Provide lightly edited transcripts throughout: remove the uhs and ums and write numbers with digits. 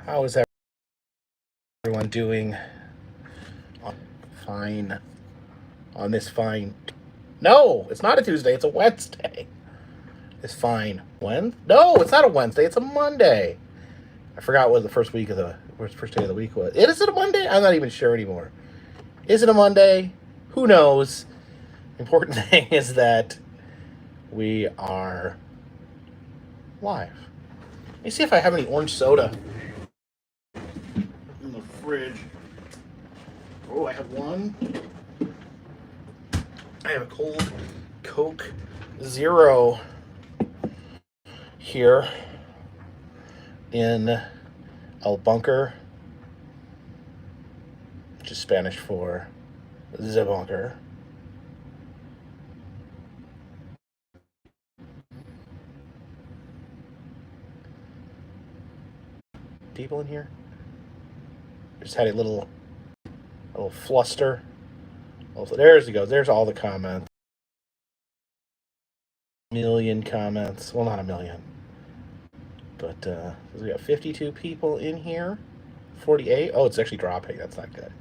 How is everyone doing? Fine. On this fine. No, it's not a Tuesday. It's a Wednesday. It's fine. When? No, it's not a Wednesday. It's a Monday. I forgot what the first week of the first day of the week was. Is it a Monday? I'm not even sure anymore. Is it a Monday? Who knows? Important thing is that we are live. Let me see if I have any orange soda in the fridge. Oh, I have one. I have a cold Coke Zero here in El Bunker, which is Spanish for the bunker. People in here? Just had a little fluster. Oh, there he goes. There's all the comments. Million comments. Well, not a million. But we got 52 people in here. 48. Oh, it's actually dropping. That's not good.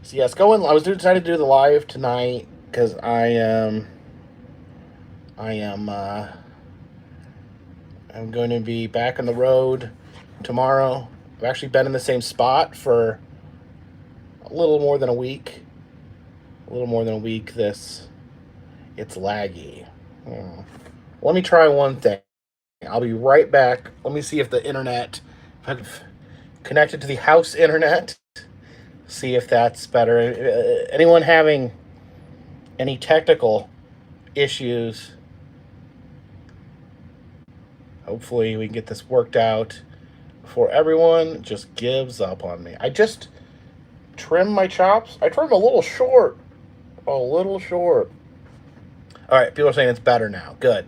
So yes, I was decided to do the live tonight because I'm going to be back on the road tomorrow. I've actually been in the same spot for a little more than a week. It's laggy. Let me try one thing. I'll be right back. Let me see if the internet, if I've connected to the house internet, see if that's better. Anyone having any technical issues? Hopefully we can get this worked out before everyone just gives up on me. I just trimmed my chops. I trimmed a little short. All right, people are saying it's better now. Good.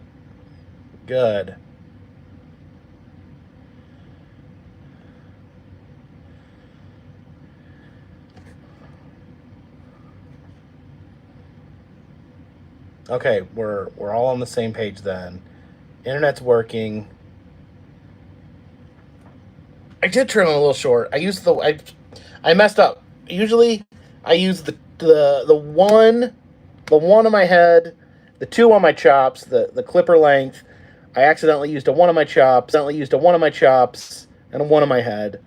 Okay, we're all on the same page then. Internet's working. I did trim it a little short. I messed up. Usually I use the one on my head, the two on my chops, the clipper length. I accidentally used a one on my chops, and a one on my head.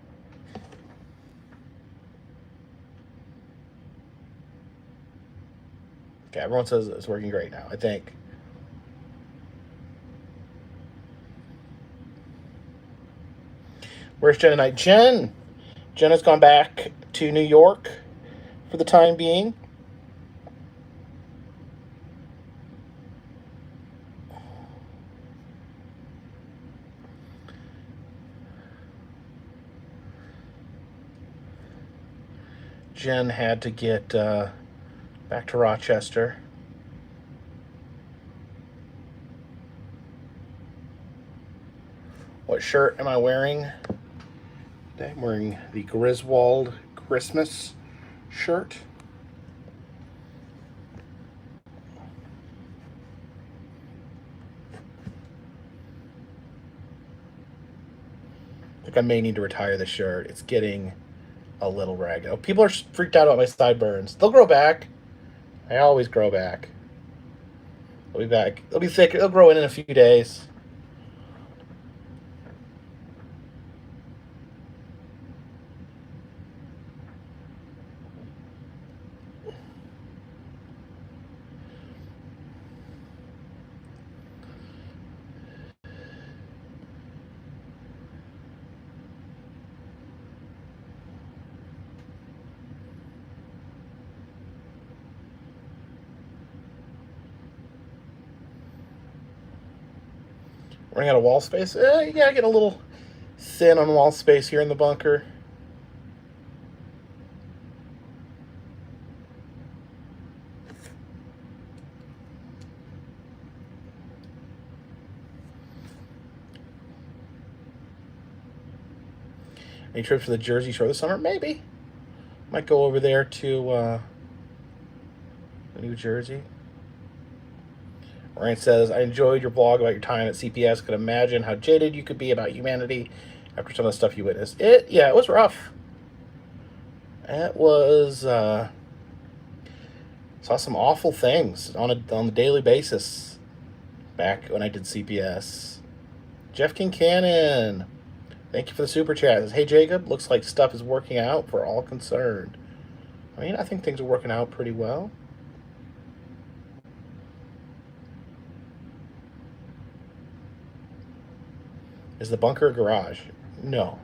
Okay, everyone says it's working great now, I think. Where's Jen tonight? Jen has gone back to New York for the time being. Jen had to get back to Rochester. What shirt am I wearing? I'm wearing the Griswold Christmas shirt. I think I may need to retire the shirt. It's getting a little ragged. Oh, people are freaked out about my sideburns. They'll grow back. I always grow back. They'll be back. They'll be thick. They'll grow in a few days. Running out of wall space? Yeah, getting a little thin on wall space here in the bunker. Any trips to the Jersey Shore this summer? Maybe. Might go over there to New Jersey. Ryan says, I enjoyed your blog about your time at CPS. Could imagine how jaded you could be about humanity after some of the stuff you witnessed. Yeah, it was rough. It was, saw some awful things on a daily basis back when I did CPS. Jeff Kincannon, thank you for the super chat. Says, hey Jacob, looks like stuff is working out for all concerned. I mean, I think things are working out pretty well. Is the bunker a garage? No.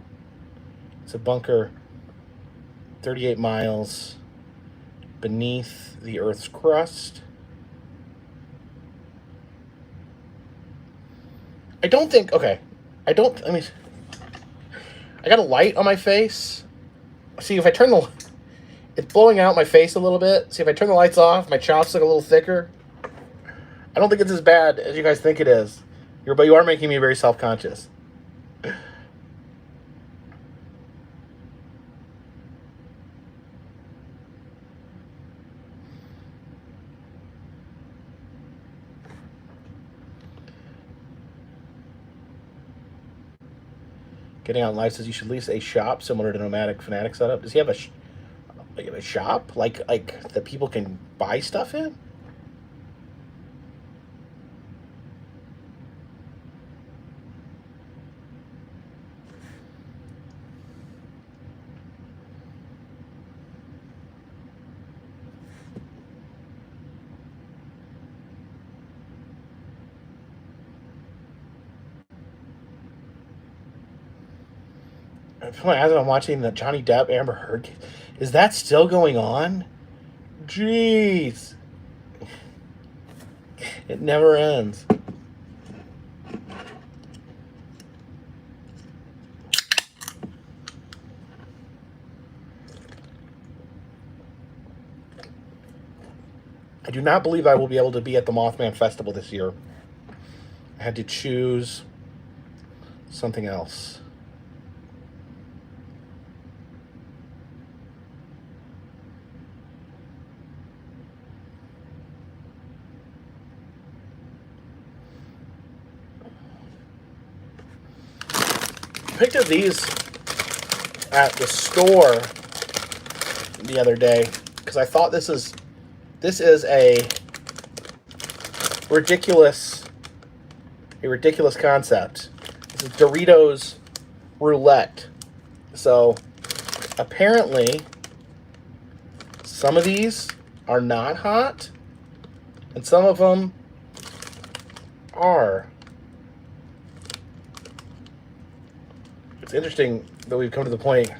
It's a bunker 38 miles beneath the Earth's crust. I don't think, okay. I got a light on my face. See, if I turn it's blowing out my face a little bit. See, if I turn the lights off, my chops look a little thicker. I don't think it's as bad as you guys think it is. But you are making me very self-conscious. Getting out live says you should lease a shop similar to Nomadic Fanatic setup. Does he have a shop like that people can buy stuff in? As I'm watching the Johnny Depp Amber Heard case, is that still going on? Jeez, it never ends. I do not believe I will be able to be at the Mothman Festival this year. I had to choose something else. Picked up these at the store the other day because I thought this is a ridiculous concept. This is Doritos roulette. So apparently some of these are not hot and some of them are. It's interesting that we've come to the point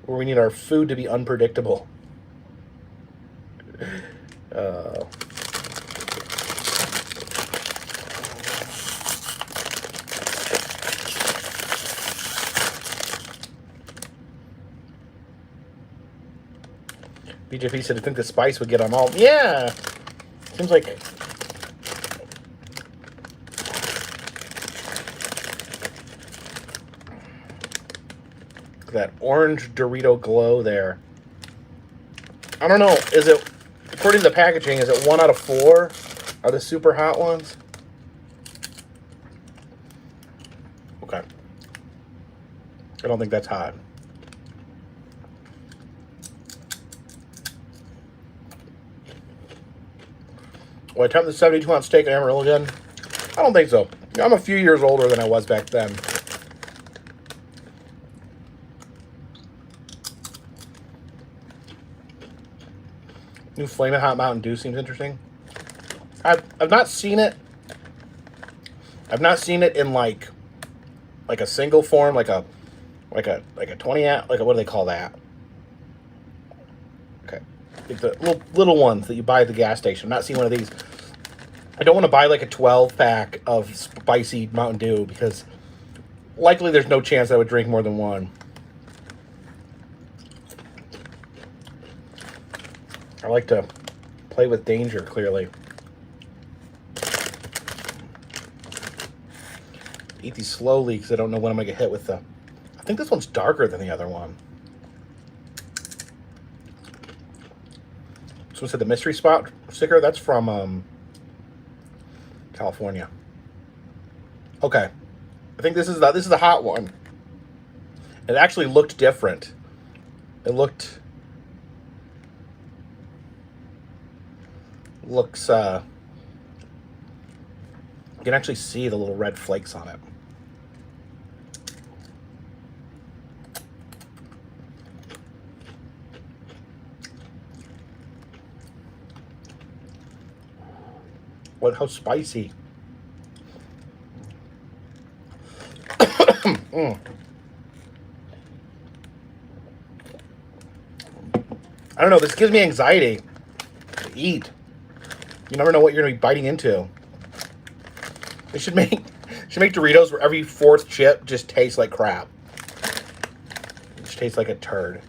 where we need our food to be unpredictable. BJP said, I think the spice would get on all. Yeah. Seems like that orange Dorito glow there. I don't know. Is it, according to the packaging, is it 1 out of 4 are the super hot ones? Okay. I don't think that's hot. Will I attempt the 72-ounce steak in Amarillo again? I don't think so. I'm a few years older than I was back then. New Flamin' Hot Mountain Dew seems interesting. I've not seen it. I've not seen it in like a single form, like a 20 ounce, like a, what do they call that? Okay, it's the little ones that you buy at the gas station. I'm not seeing one of these. I don't want to buy like a 12 pack of spicy Mountain Dew because likely there's no chance I would drink more than one. I like to play with danger, clearly. Eat these slowly because I don't know when I'm going to get hit with the... I think this one's darker than the other one. Someone said the mystery spot sticker. That's from California. Okay. I think this is the hot one. It actually looked different. It looks you can actually see the little red flakes on it. How spicy. Mm. I don't know, this gives me anxiety to eat. You never know what you're gonna be biting into. They should make Doritos where every fourth chip just tastes like crap. It just tastes like a turd.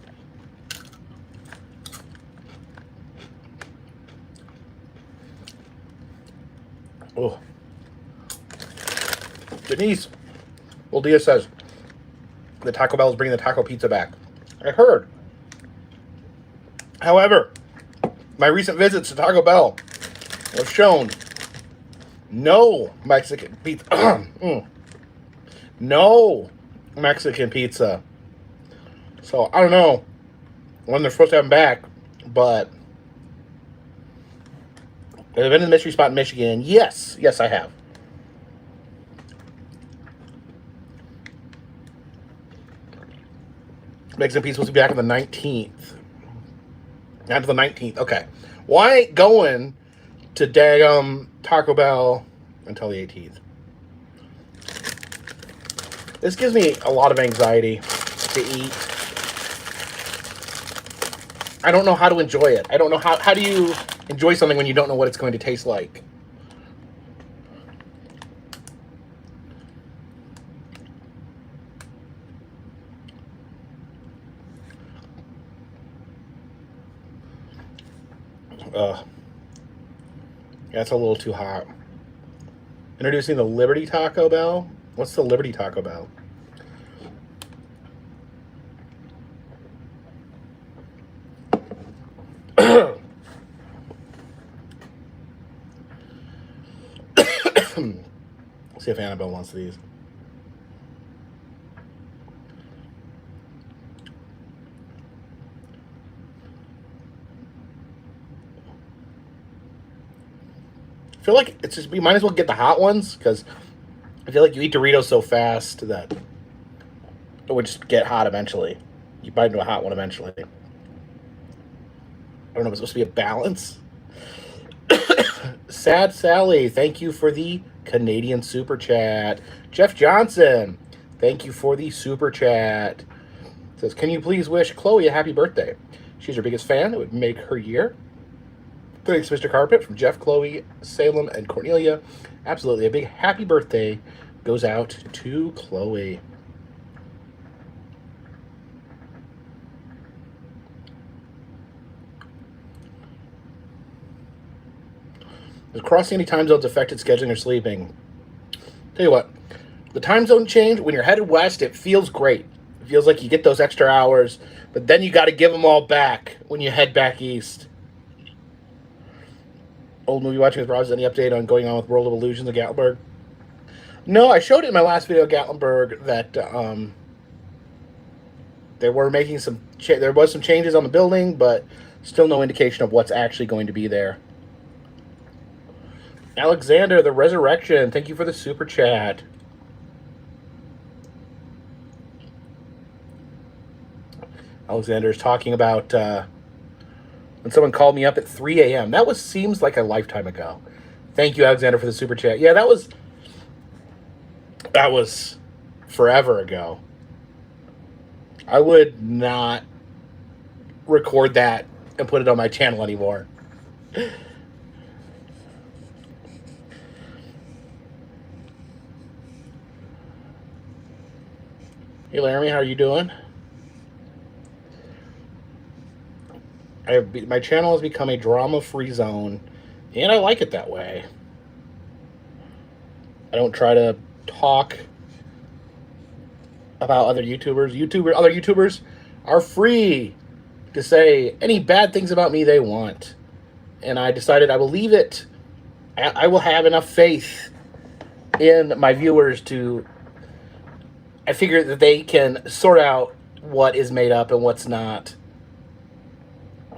Oh. Denise. Well, Dia says the Taco Bell is bringing the taco pizza back. I heard. However, my recent visits to Taco Bell have shown no Mexican pizza. No Mexican pizza. So, I don't know when they're supposed to have them back, but have I been in the mystery spot in Michigan? Yes. Yes, I have. Mexican pizza supposed to be back on the 19th. Not to the 19th. Okay. Well, I ain't going to daggum Taco Bell until the 18th. This gives me a lot of anxiety to eat. I don't know how to enjoy it. I don't know how do you enjoy something when you don't know what it's going to taste like. That's a little too hot. Introducing the Liberty Taco Bell. What's the Liberty Taco Bell? See if Annabelle wants these. I feel like it's just, you might as well get the hot ones, because I feel like you eat Doritos so fast that it would just get hot eventually. You bite into a hot one eventually. I don't know if it's supposed to be a balance. Sad Sally, thank you for the Canadian super chat. Jeff Johnson, thank you for the super chat. Says, can you please wish Chloe a happy birthday? She's your biggest fan. It would make her year. Thanks, Mr. Carpet, from Jeff, Chloe, Salem, and Cornelia. Absolutely. A big happy birthday goes out to Chloe. Does crossing any time zones affected scheduling or sleeping? Tell you what, the time zone change, when you're headed west, it feels great. It feels like you get those extra hours, but then you got to give them all back when you head back east. Old movie watching with Rob, any update on going on with World of Illusions of Gatlinburg? No, I showed it in my last video of Gatlinburg that they were making some there was some changes on the building, but still no indication of what's actually going to be there. Alexander, the Resurrection, thank you for the super chat. Alexander's talking about when someone called me up at 3 a.m. That seems like a lifetime ago. Thank you, Alexander, for the super chat. Yeah, that was forever ago. I would not record that and put it on my channel anymore. Hey, Laramie, how are you doing? My channel has become a drama-free zone, and I like it that way. I don't try to talk about other YouTubers. Other YouTubers are free to say any bad things about me they want. And I decided I will leave it I will have enough faith in my viewers to. I figure that they can sort out what is made up and what's not.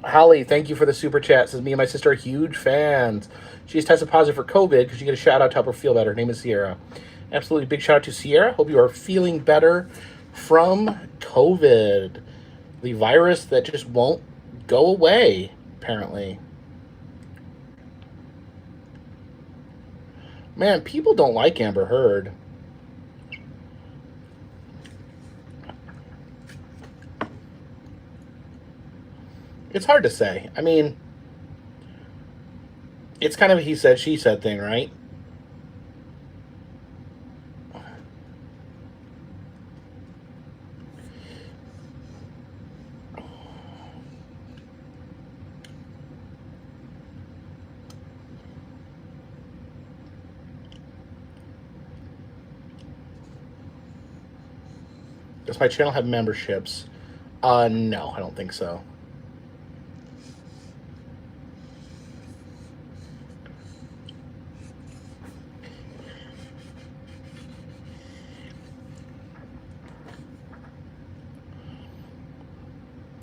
Holly, thank you for the super chat. Says me and my sister are huge fans. She's tested positive for COVID. Could you get a shout out to help her feel better? Her name is Sierra. Absolutely big shout out to Sierra. Hope you are feeling better from COVID, the virus that just won't go away, apparently. Man, people don't like Amber Heard. It's hard to say. I mean, it's kind of a he said, she said thing, right? Does my channel have memberships? No, I don't think so.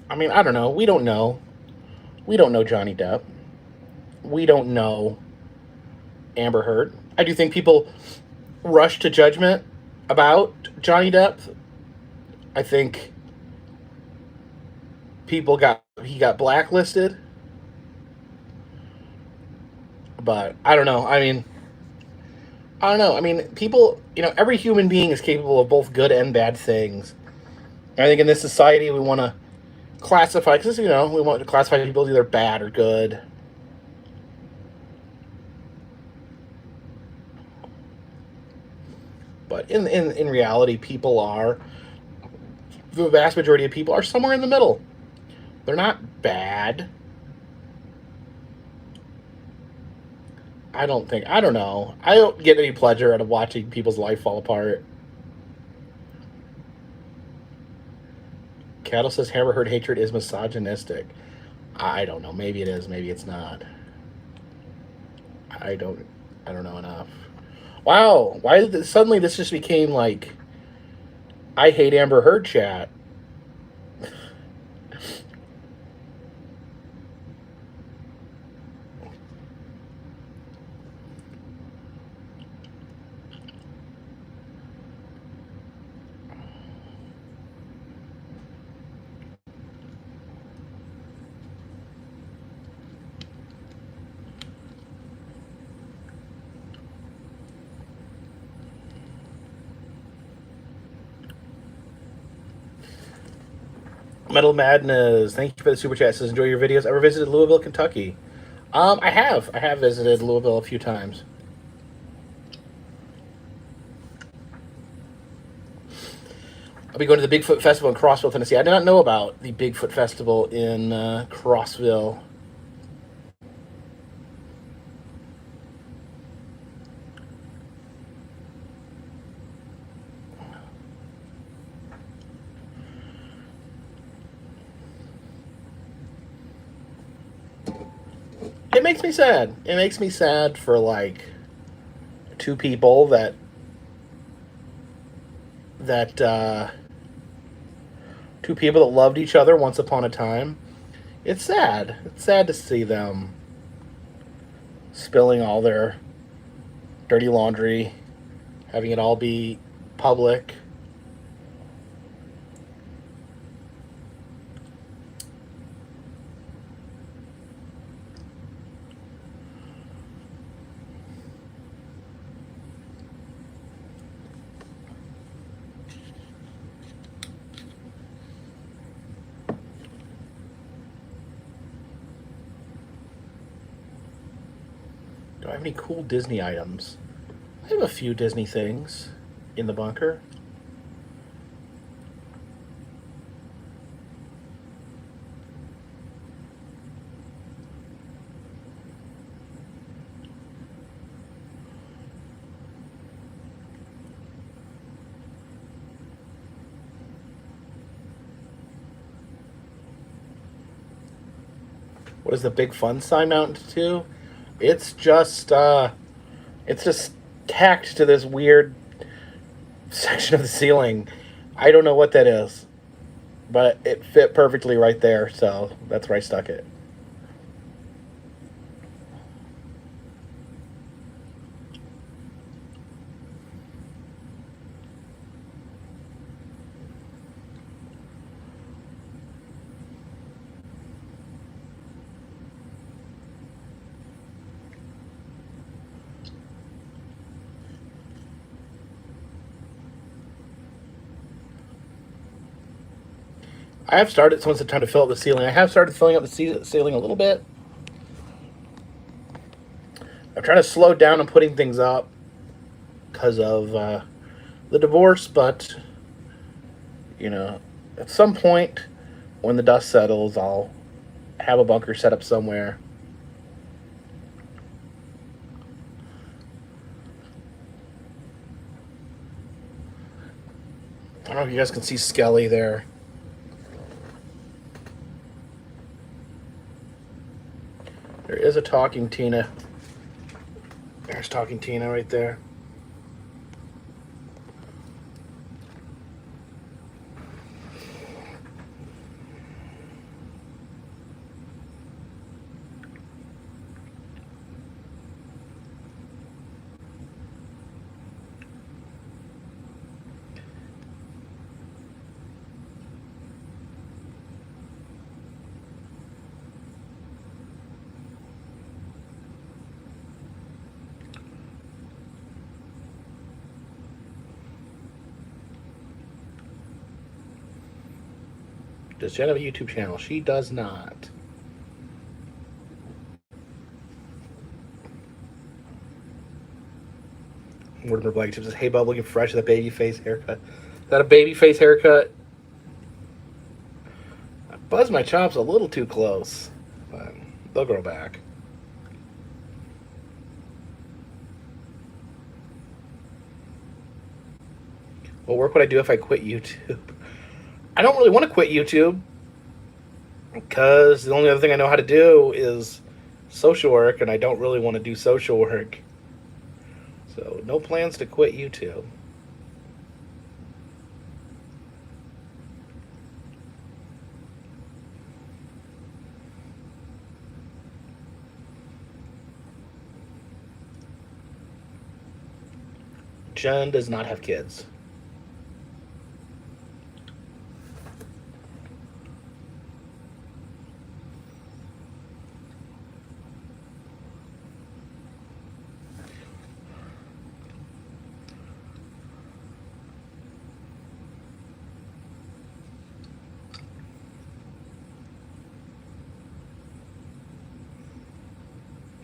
I mean, I don't know. We don't know. We don't know Johnny Depp. We don't know Amber Heard. I do think people rush to judgment about Johnny Depp. I think he got blacklisted. But I don't know. I don't know. I mean, people, every human being is capable of both good and bad things. And I think in this society, we want to classify, because, we want to classify people as either bad or good. But in reality, the vast majority of people are somewhere in the middle. They're not bad. I don't know. I don't get any pleasure out of watching people's life fall apart. Cattle says Amber Heard hatred is misogynistic. I don't know. Maybe it is. Maybe it's not. I don't know enough. Wow. Why suddenly this just became like I hate Amber Heard chat? Metal Madness, thank you for the super chat. Says enjoy your videos. Ever visited Louisville, Kentucky? I have visited Louisville a few times. I'll be going to the Bigfoot Festival in Crossville, Tennessee. I did not know about the Bigfoot Festival in Crossville. It makes me sad. It makes me sad for like two people that two people that loved each other once upon a time. It's sad. It's sad to see them spilling all their dirty laundry, having it all be public. Do I have any cool Disney items? I have a few Disney things in the bunker. What is the big fun sign mounted to? It's just tacked to this weird section of the ceiling. I don't know what that is, but it fit perfectly right there, so that's where I stuck it. I have started, so it's time to fill up the ceiling. I have started filling up the ceiling a little bit. I'm trying to slow down on putting things up because of the divorce, but, at some point when the dust settles, I'll have a bunker set up somewhere. I don't know if you guys can see Skelly there. There is a talking Tina. There's talking Tina right there. Does Jen have a YouTube channel? She does not. Mortimer Black says, "Hey, Bub, looking fresh with a baby face haircut." Is that a baby face haircut? I buzzed my chops a little too close, but they'll grow back. What work would I do if I quit YouTube? I don't really want to quit YouTube because the only other thing I know how to do is social work, and I don't really want to do social work. So no plans to quit YouTube. Jen does not have kids.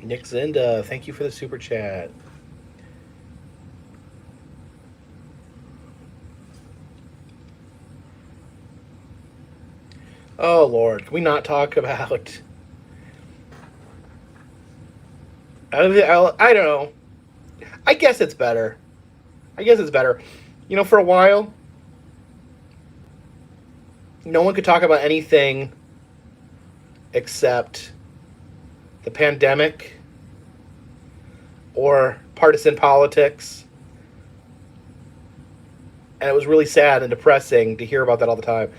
Nick Zinda, thank you for the super chat. Oh, Lord. Can we not talk about... I don't know. I guess it's better. For a while, no one could talk about anything except the pandemic or partisan politics. And it was really sad and depressing to hear about that all the time.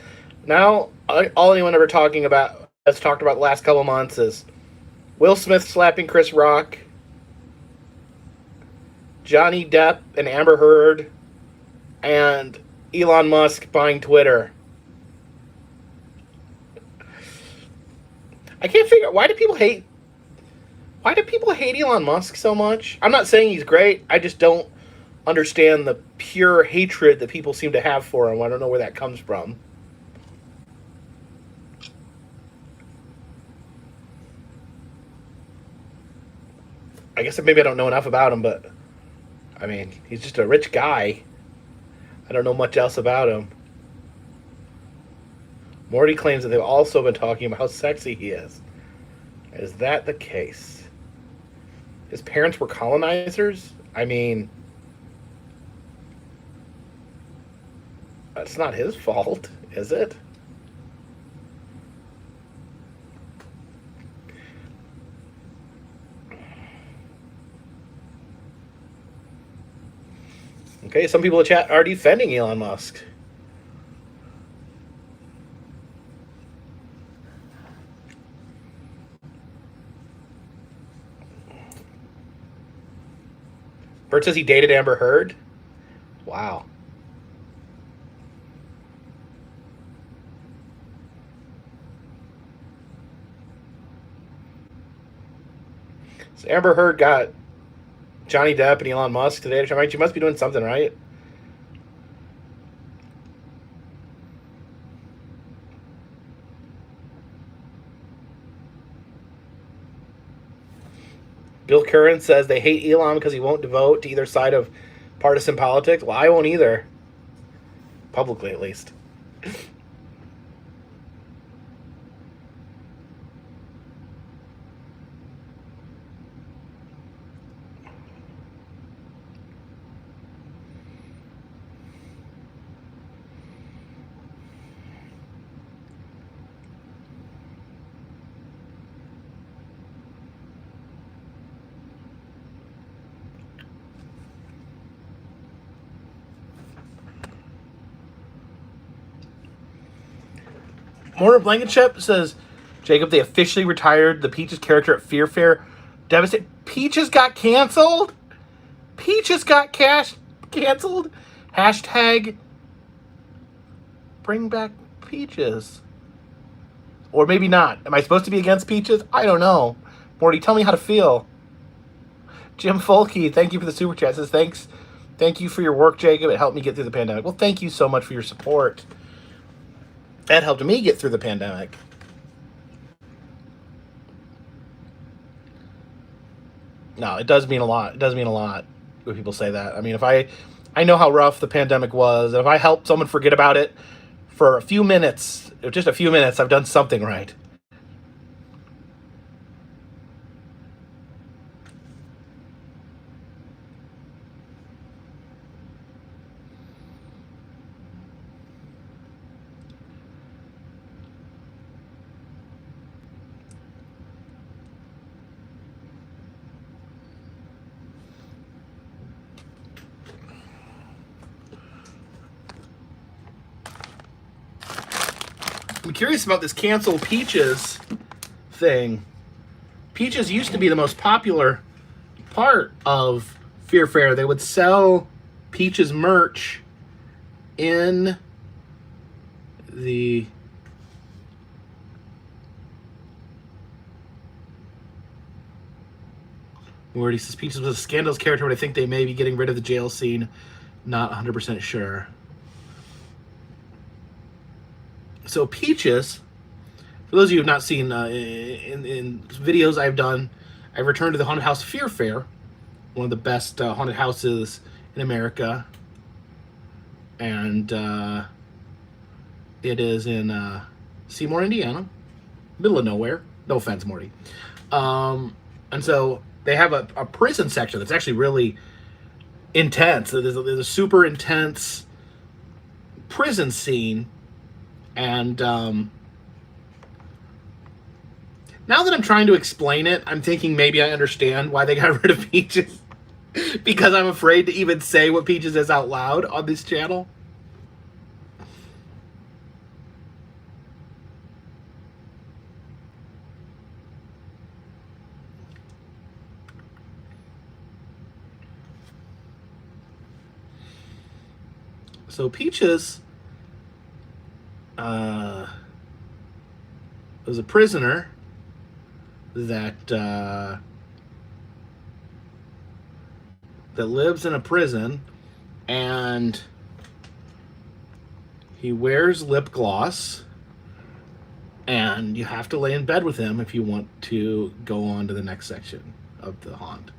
Now, all anyone ever has talked about the last couple of months is Will Smith slapping Chris Rock, Johnny Depp and Amber Heard, and Elon Musk buying Twitter. I can't figure out why do people hate Elon Musk so much? I'm not saying he's great. I just don't understand the pure hatred that people seem to have for him. I don't know where that comes from. I guess maybe I don't know enough about him, but I mean, he's just a rich guy. I don't know much else about him. Morty claims that they've also been talking about how sexy he is. Is that the case? His parents were colonizers? I mean, that's not his fault, is it? Okay, some people in chat are defending Elon Musk. Bert says he dated Amber Heard. Wow. So Amber Heard got Johnny Depp and Elon Musk today. She must be doing something right. Bill Curran says they hate Elon because he won't devote to either side of partisan politics. Well, I won't either. Publicly, at least. Mortar Blankenship says, Jacob, they officially retired the Peaches character at Fear Fair. Devastated. Peaches got canceled? Peaches got canceled? Hashtag bring back Peaches. Or maybe not. Am I supposed to be against Peaches? I don't know. Morty, tell me how to feel. Jim Folke, thank you for the super chat. Says, thanks. Thank you for your work, Jacob. It helped me get through the pandemic. Well, thank you so much for your support. That helped me get through the pandemic. No, it does mean a lot. It does mean a lot when people say that. I mean, if I know how rough the pandemic was, and if I helped someone forget about it for a few minutes, just a few minutes, I've done something right. I'm curious about this cancel Peaches thing. Peaches used to be the most popular part of Fear Fair. They would sell Peaches merch in the where he says Peaches was a scandalous character, but I think they may be getting rid of the jail scene. Not 100% sure. So Peaches, for those of you who have not seen in videos I've done, I returned to the Haunted House Fear Fair, one of the best haunted houses in America. And it is in Seymour, Indiana, middle of nowhere. No offense, Morty. And so they have a prison section that's actually really intense. There's a super intense prison scene. And now that I'm trying to explain it, I'm thinking maybe I understand why they got rid of Peaches. Because I'm afraid to even say what Peaches is out loud on this channel. So Peaches was a prisoner that lives in a prison, and he wears lip gloss, and you have to lay in bed with him if you want to go on to the next section of the haunt.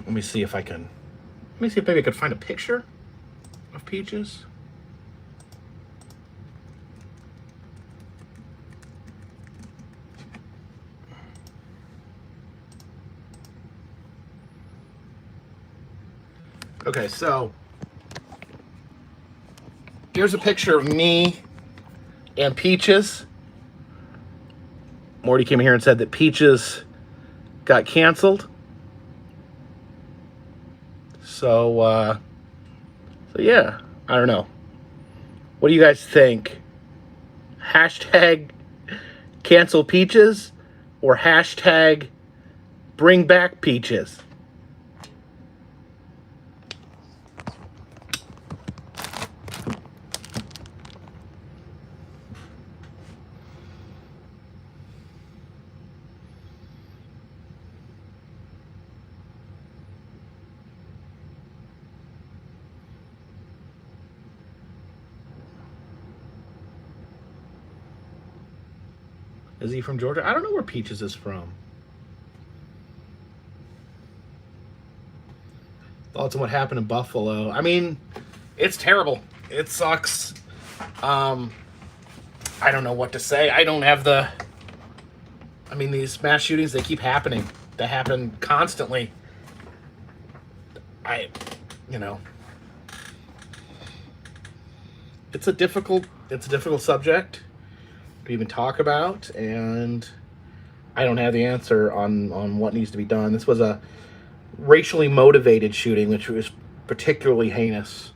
Let me see if maybe I could find a picture of Peaches. Okay, so here's a picture of me and Peaches. Morty came here and said that Peaches got canceled. So yeah, I don't know. What do you guys think? Hashtag cancel Peaches or hashtag bring back Peaches? Is he from Georgia? I don't know where Peaches is from. Thoughts on what happened in Buffalo? I mean, it's terrible. It sucks. I don't know what to say. I don't have the... I mean, these mass shootings, they keep happening. They happen constantly. You know... It's a difficult subject to even talk about, and I don't have the answer on what needs to be done. This was a racially motivated shooting, which was particularly heinous.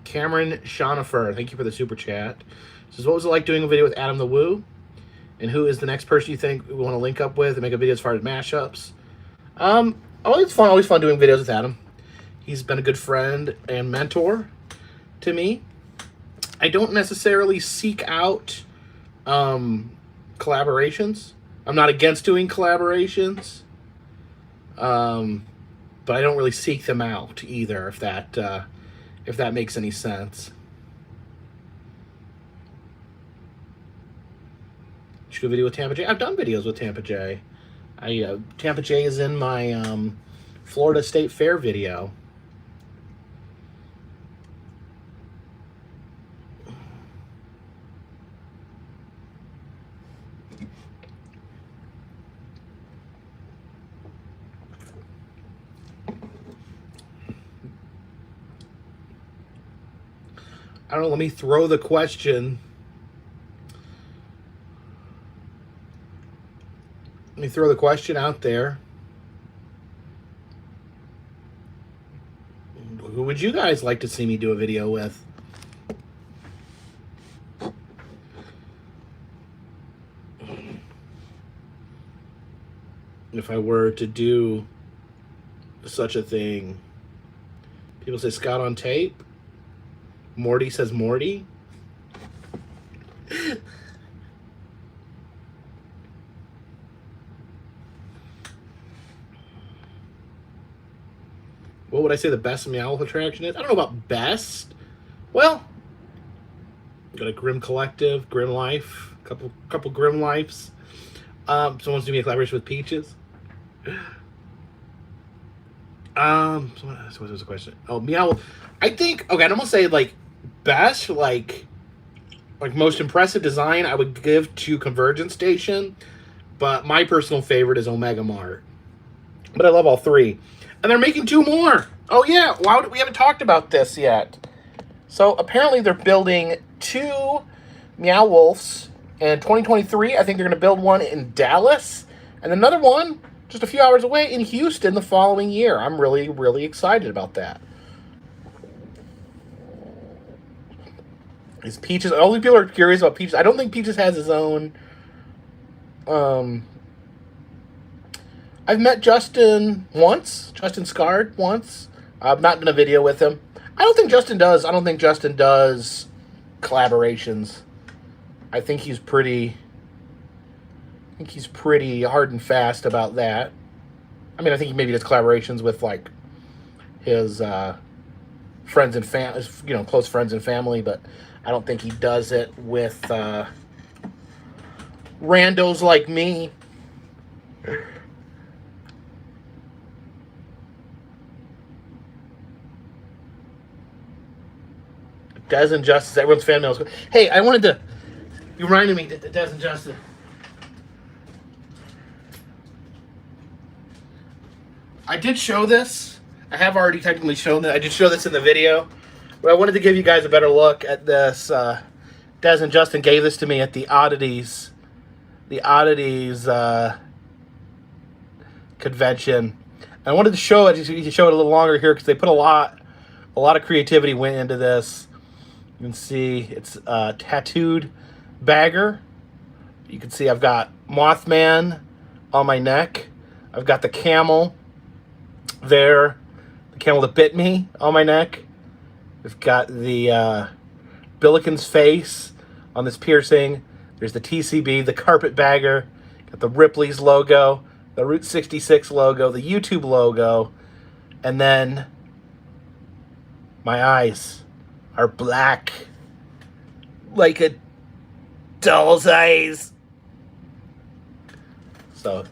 Cameron Shonifer, thank you for the super chat. Says, what was it like doing a video with Adam the Woo? And who is the next person you think we want to link up with and make a video as far as mashups? Always fun doing videos with Adam. He's been a good friend and mentor to me. I don't necessarily seek out collaborations. I'm not against doing collaborations, but I don't really seek them out either. If that makes any sense. Should do a video with Tampa J. I've done videos with Tampa J. Tampa J is in my Florida State Fair video. I don't know, let me throw the question. Let me throw the question out there. Who would you guys like to see me do a video with? If I were to do such a thing. People say Scott on tape. Morty says Morty. What would I say the best Meow attraction is? I don't know about best. Well, got a Grim Collective, Grim Life, couple Grim Lives. Someone wants to do a collaboration with Peaches. What was the question? Oh, Meow. I think, okay, I'm gonna say like best, like most impressive design I would give to Convergence Station, but my personal favorite is Omega Mart. But I love all three. And they're making 2 more. Oh yeah, we haven't talked about this yet. So apparently they're building 2 Meow Wolves in 2023. I think they're gonna build one in Dallas and another one just a few hours away in Houston the following year. I'm really, really excited about that. Is Peaches... All these people are curious about Peaches. I don't think Peaches has his own... I've met Justin once. Justin Scard once. I've not done a video with him. I don't think Justin does collaborations. I think he's pretty hard and fast about that. I mean, I think he maybe does collaborations with like his friends and family, close friends and family, but I don't think he does it with randos like me. Des and Justice, everyone's fan mail. Hey, you reminded me that Des and Justice. I did show this. I have already technically shown that. I did show this in the video. But I wanted to give you guys a better look at this Des and Justin gave this to me at the Oddities convention. And I wanted to show it. You can show it a little longer here because they put a lot of creativity went into this. You can see it's tattooed bagger. You can see I've got Mothman on my neck. I've got the camel there, the camel that bit me on my neck. We've got the Billiken's face on this piercing. There's the TCB, the Carpetbagger, got the Ripley's logo, the Route 66 logo, the YouTube logo, and then my eyes are black like a doll's eyes. So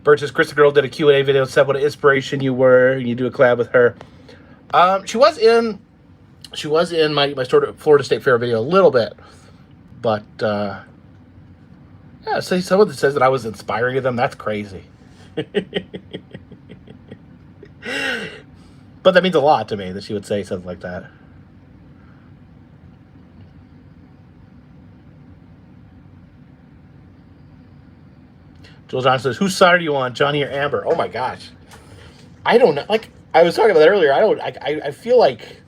Bert says Krista Girl did a Q&A video, said what an inspiration you were, and you do a collab with her. She was in my sort of Florida State Fair video a little bit, but yeah, say someone that says that I was inspiring them, that's crazy. But that means a lot to me that she would say something like that. Joel Johnson says, whose side are you on, Johnny or Amber? Oh my gosh. I don't know. Like I was talking about that earlier. I feel like,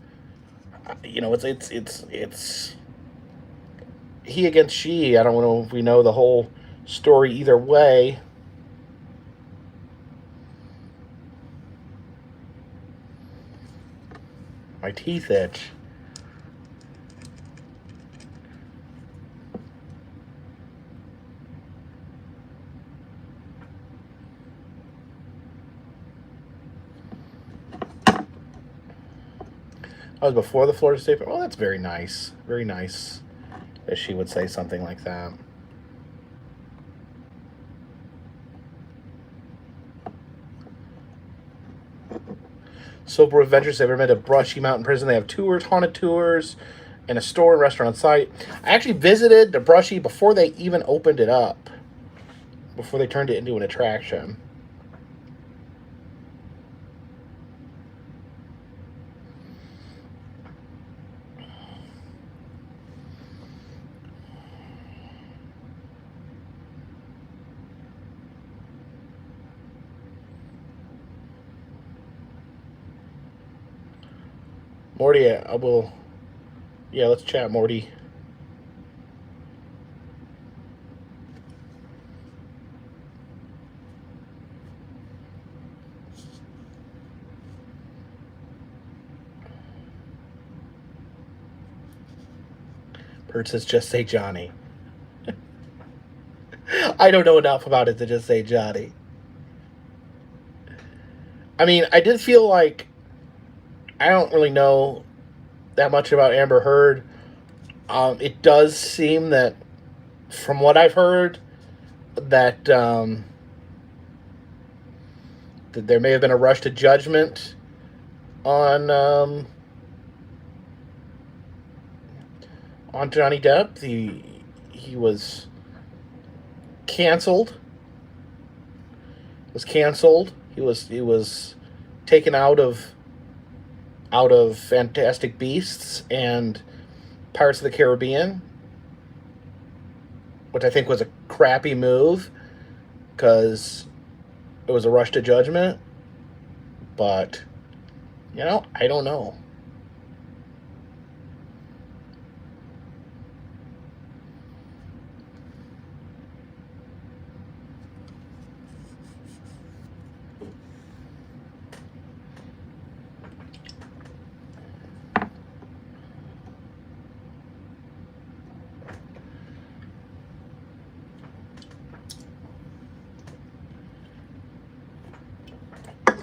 you know, it's he against she. I don't know if we know the whole story either way. My teeth itch. I was before the Florida State Fair. Oh, that's very nice. Very nice that she would say something like that. Sober Adventures, they've ever been to Brushy Mountain Prison. They have tours, haunted tours, and a store and restaurant site. I actually visited the Brushy before they even opened it up, before they turned it into an attraction. Morty, I will. Yeah, let's chat, Morty. Bert says, just say Johnny. I don't know enough about it to just say Johnny. I mean, I did feel like I don't really know that much about Amber Heard. It does seem that, from what I've heard, that that there may have been a rush to judgment on Johnny Depp. He was canceled. He was taken out of Fantastic Beasts and Pirates of the Caribbean, which I think was a crappy move because it was a rush to judgment. But, you know, I don't know.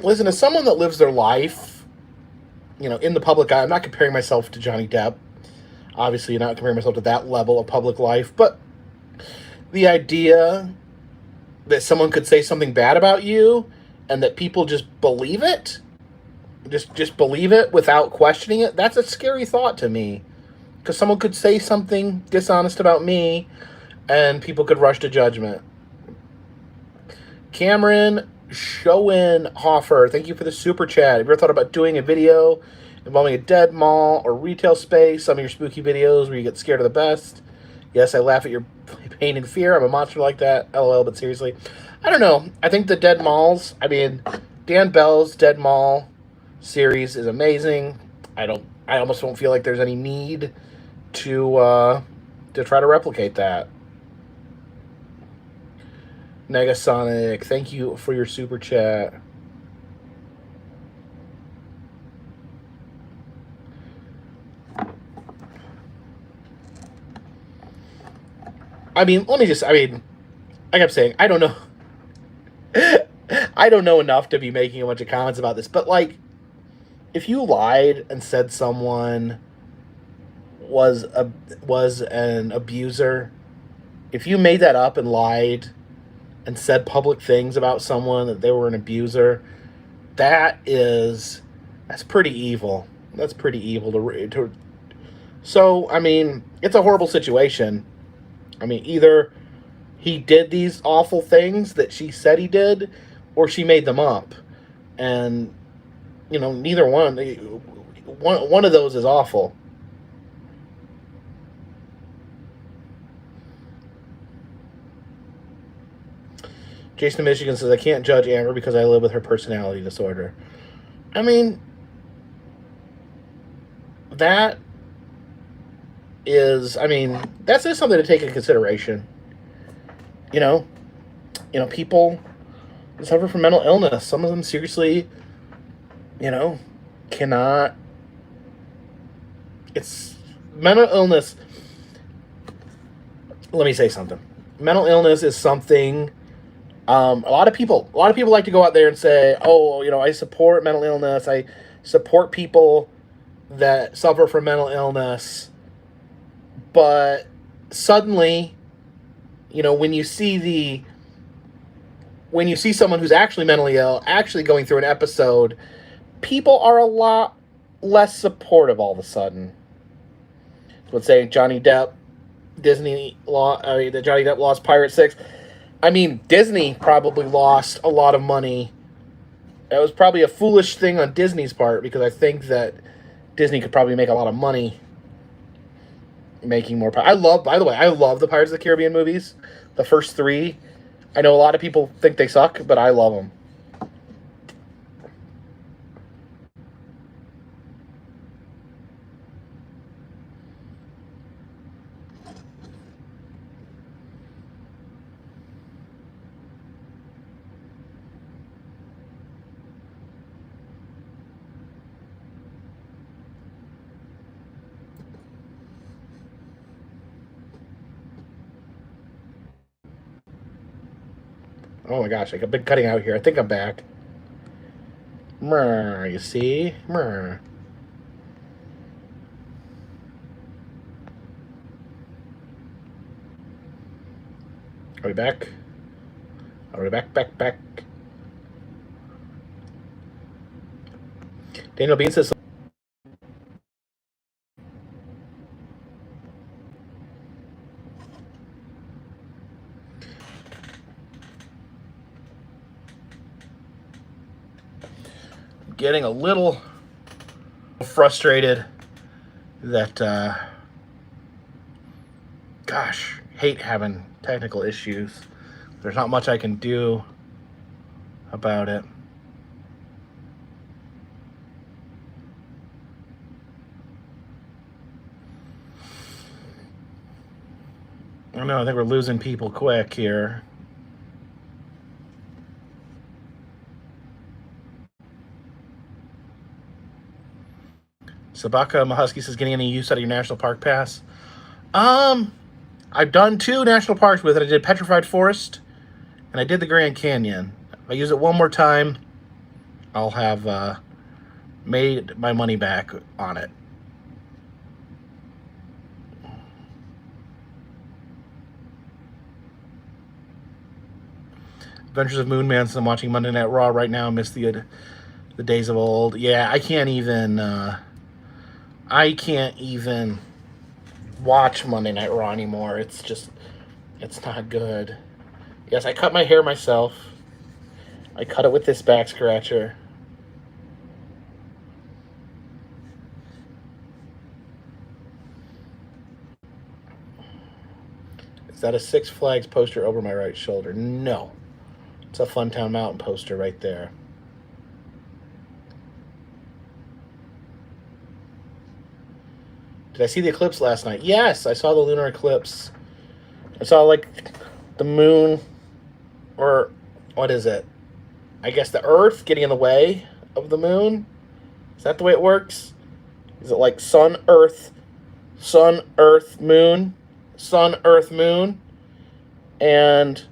Listen, as someone that lives their life, you know, in the public eye, I'm not comparing myself to Johnny Depp. Obviously, not comparing myself to that level of public life. But the idea that someone could say something bad about you and that people just believe it, just believe it without questioning it, that's a scary thought to me. Because someone could say something dishonest about me and people could rush to judgment. Cameron Schoenhofer, thank you for the super chat. Have you ever thought about doing a video involving a dead mall or retail space? Some of your spooky videos where you get scared of the best. Yes, I laugh at your pain and fear. I'm a monster like that. LOL, but seriously. I don't know. I think the dead malls, I mean, Dan Bell's Dead Mall series is amazing. I almost don't feel like there's any need to try to replicate that. Negasonic, thank you for your super chat. I mean, like I'm saying, I don't know. I don't know enough to be making a bunch of comments about this, but like, if you lied and said someone was an abuser, if you made that up and lied and said public things about someone that they were an abuser, that's pretty evil. That's pretty evil to. So I mean, it's a horrible situation. I mean, either he did these awful things that she said he did, or she made them up, and you know, neither one. One of those is awful. Jason Michigan says, I can't judge Amber because I live with her personality disorder. I mean, that's just something to take into consideration. You know, people suffer from mental illness. Some of them seriously, cannot. It's mental illness. Let me say something. Mental illness is something. A lot of people like to go out there and say, "Oh, I support mental illness. I support people that suffer from mental illness." But suddenly, when you see someone who's actually mentally ill, actually going through an episode, people are a lot less supportive all of a sudden. Let's say Johnny Depp, Johnny Depp lost Pirate 6. I mean, Disney probably lost a lot of money. That was probably a foolish thing on Disney's part, because I think that Disney could probably make a lot of money making more. By the way, I love the Pirates of the Caribbean movies. The first 3. I know a lot of people think they suck, but I love them. Oh my gosh, I've been cutting out here. I think I'm back. You see? Are we back? Are we back? Daniel Bean says, getting a little frustrated that, hate having technical issues. There's not much I can do about it. I don't know, I think we're losing people quick here. Sabaka Mahusky says, getting any use out of your national park pass? I've done 2 national parks with it. I did Petrified Forest, and I did the Grand Canyon. If I use it one more time, I'll have made my money back on it. Adventures of Moonman says, I'm watching Monday Night Raw right now. Miss the days of old. Yeah, I can't even watch Monday Night Raw anymore. It's not good. Yes, I cut my hair myself. I cut it with this back scratcher. Is that a Six Flags poster over my right shoulder? No. It's a Funtown Mountain poster right there. Did I see the eclipse last night? Yes, I saw the lunar eclipse. I saw, like, the moon, or what is it? I guess the Earth getting in the way of the moon. Is that the way it works? Is it like sun, Earth, moon, sun, Earth, moon, and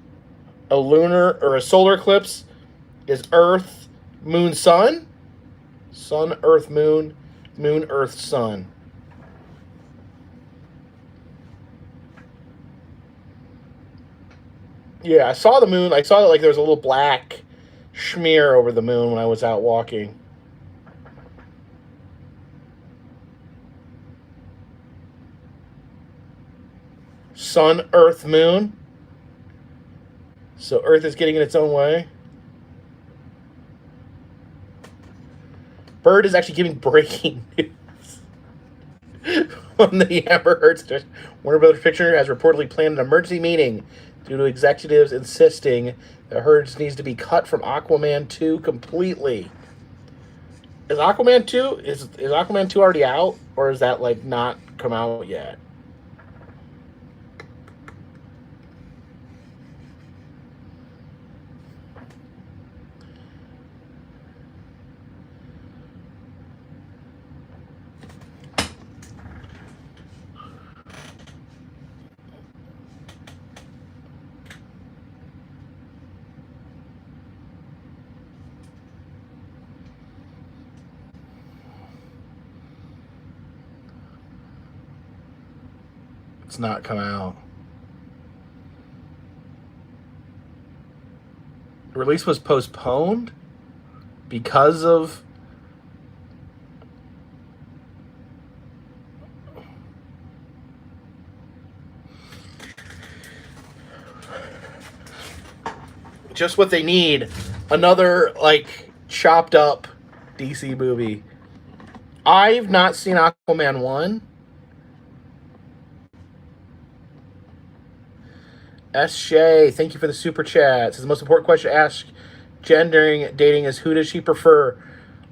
a lunar or a solar eclipse is Earth, moon, sun, sun, Earth, moon, moon, Earth, sun. Yeah, I saw the moon. I saw that like there was a little black smear over the moon when I was out walking. Sun, Earth, moon. So Earth is getting in its own way. Bird is actually giving breaking news. On the Amber Heard, Warner Brothers Picture has reportedly planned an emergency meeting due to executives insisting that Heard needs to be cut from Aquaman 2 completely. Is Aquaman 2 already out, or is that like not come out yet? It's not come out. The release was postponed because of just what they need. Another like chopped up DC movie. I've not seen Aquaman 1. S. Shay, thank you for the super chat. Says the most important question to ask Jen during dating is who does she prefer,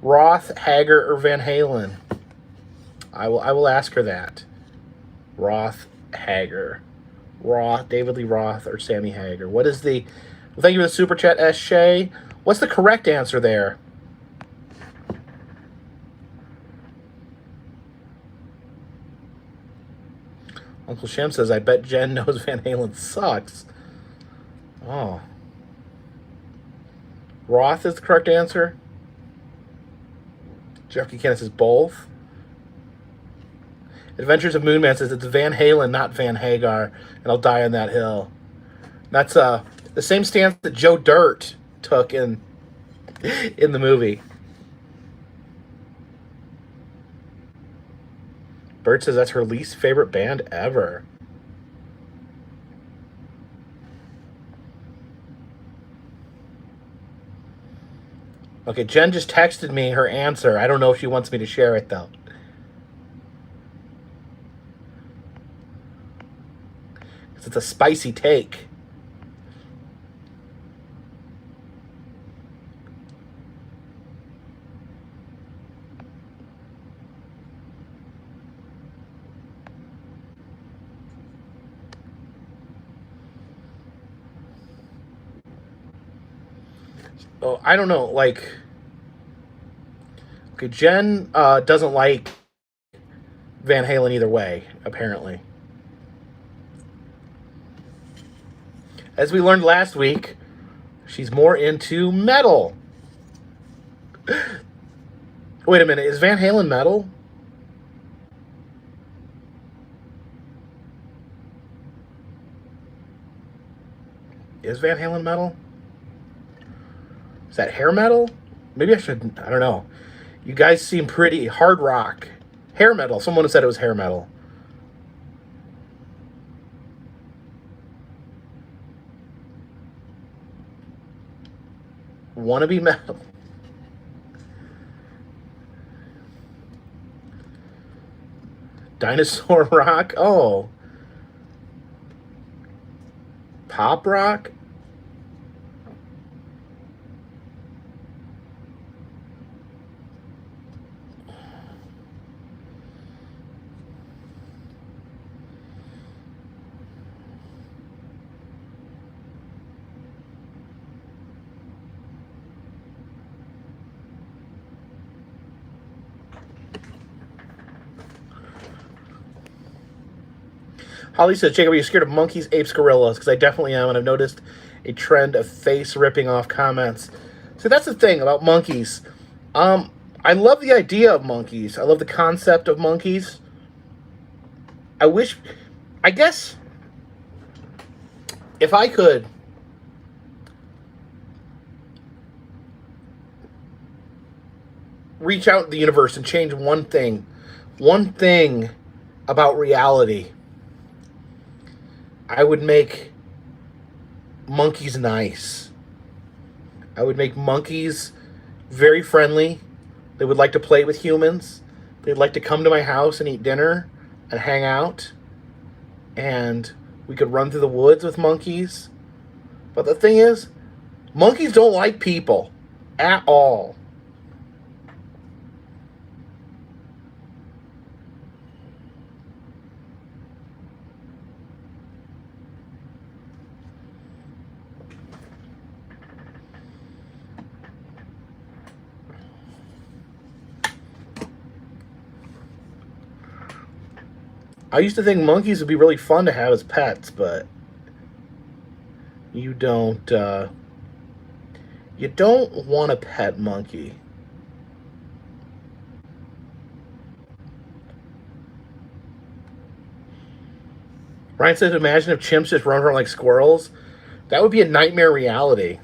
Roth, Hager, or Van Halen? I will ask her that. Roth, Hager, David Lee Roth, or Sammy Hager. What is the? Well, thank you for the super chat, S. Shay. What's the correct answer there? Uncle Shem says, I bet Jen knows Van Halen sucks. Oh. Roth is the correct answer. Jeff Buchanan says both. Adventures of Moonman says it's Van Halen, not Van Hagar, and I'll die on that hill. That's the same stance that Joe Dirt took in the movie. Bert says that's her least favorite band ever. Okay, Jen just texted me her answer. I don't know if she wants me to share it, though. It's a spicy take. Oh, I don't know, like, okay, Jen doesn't like Van Halen either way, apparently. As we learned last week, she's more into metal. Wait a minute, is Van Halen metal? Is Van Halen metal? Is that hair metal? Maybe I should, I don't know. You guys seem pretty hard rock. Hair metal. Someone said it was hair metal. Wannabe metal. Dinosaur rock? Oh. Pop rock? Holly says, Jacob, are you scared of monkeys, apes, gorillas? Because I definitely am, and I've noticed a trend of face ripping off comments. So that's the thing about monkeys. I love the idea of monkeys. I love the concept of monkeys. I guess, if I could reach out in the universe and change one thing about reality, I would make monkeys nice. I would make monkeys very friendly. They would like to play with humans. They'd like to come to my house and eat dinner and hang out. And we could run through the woods with monkeys. But the thing is, monkeys don't like people at all. I used to think monkeys would be really fun to have as pets, but you don't want a pet monkey. Ryan says, imagine if chimps just run around like squirrels. That would be a nightmare reality.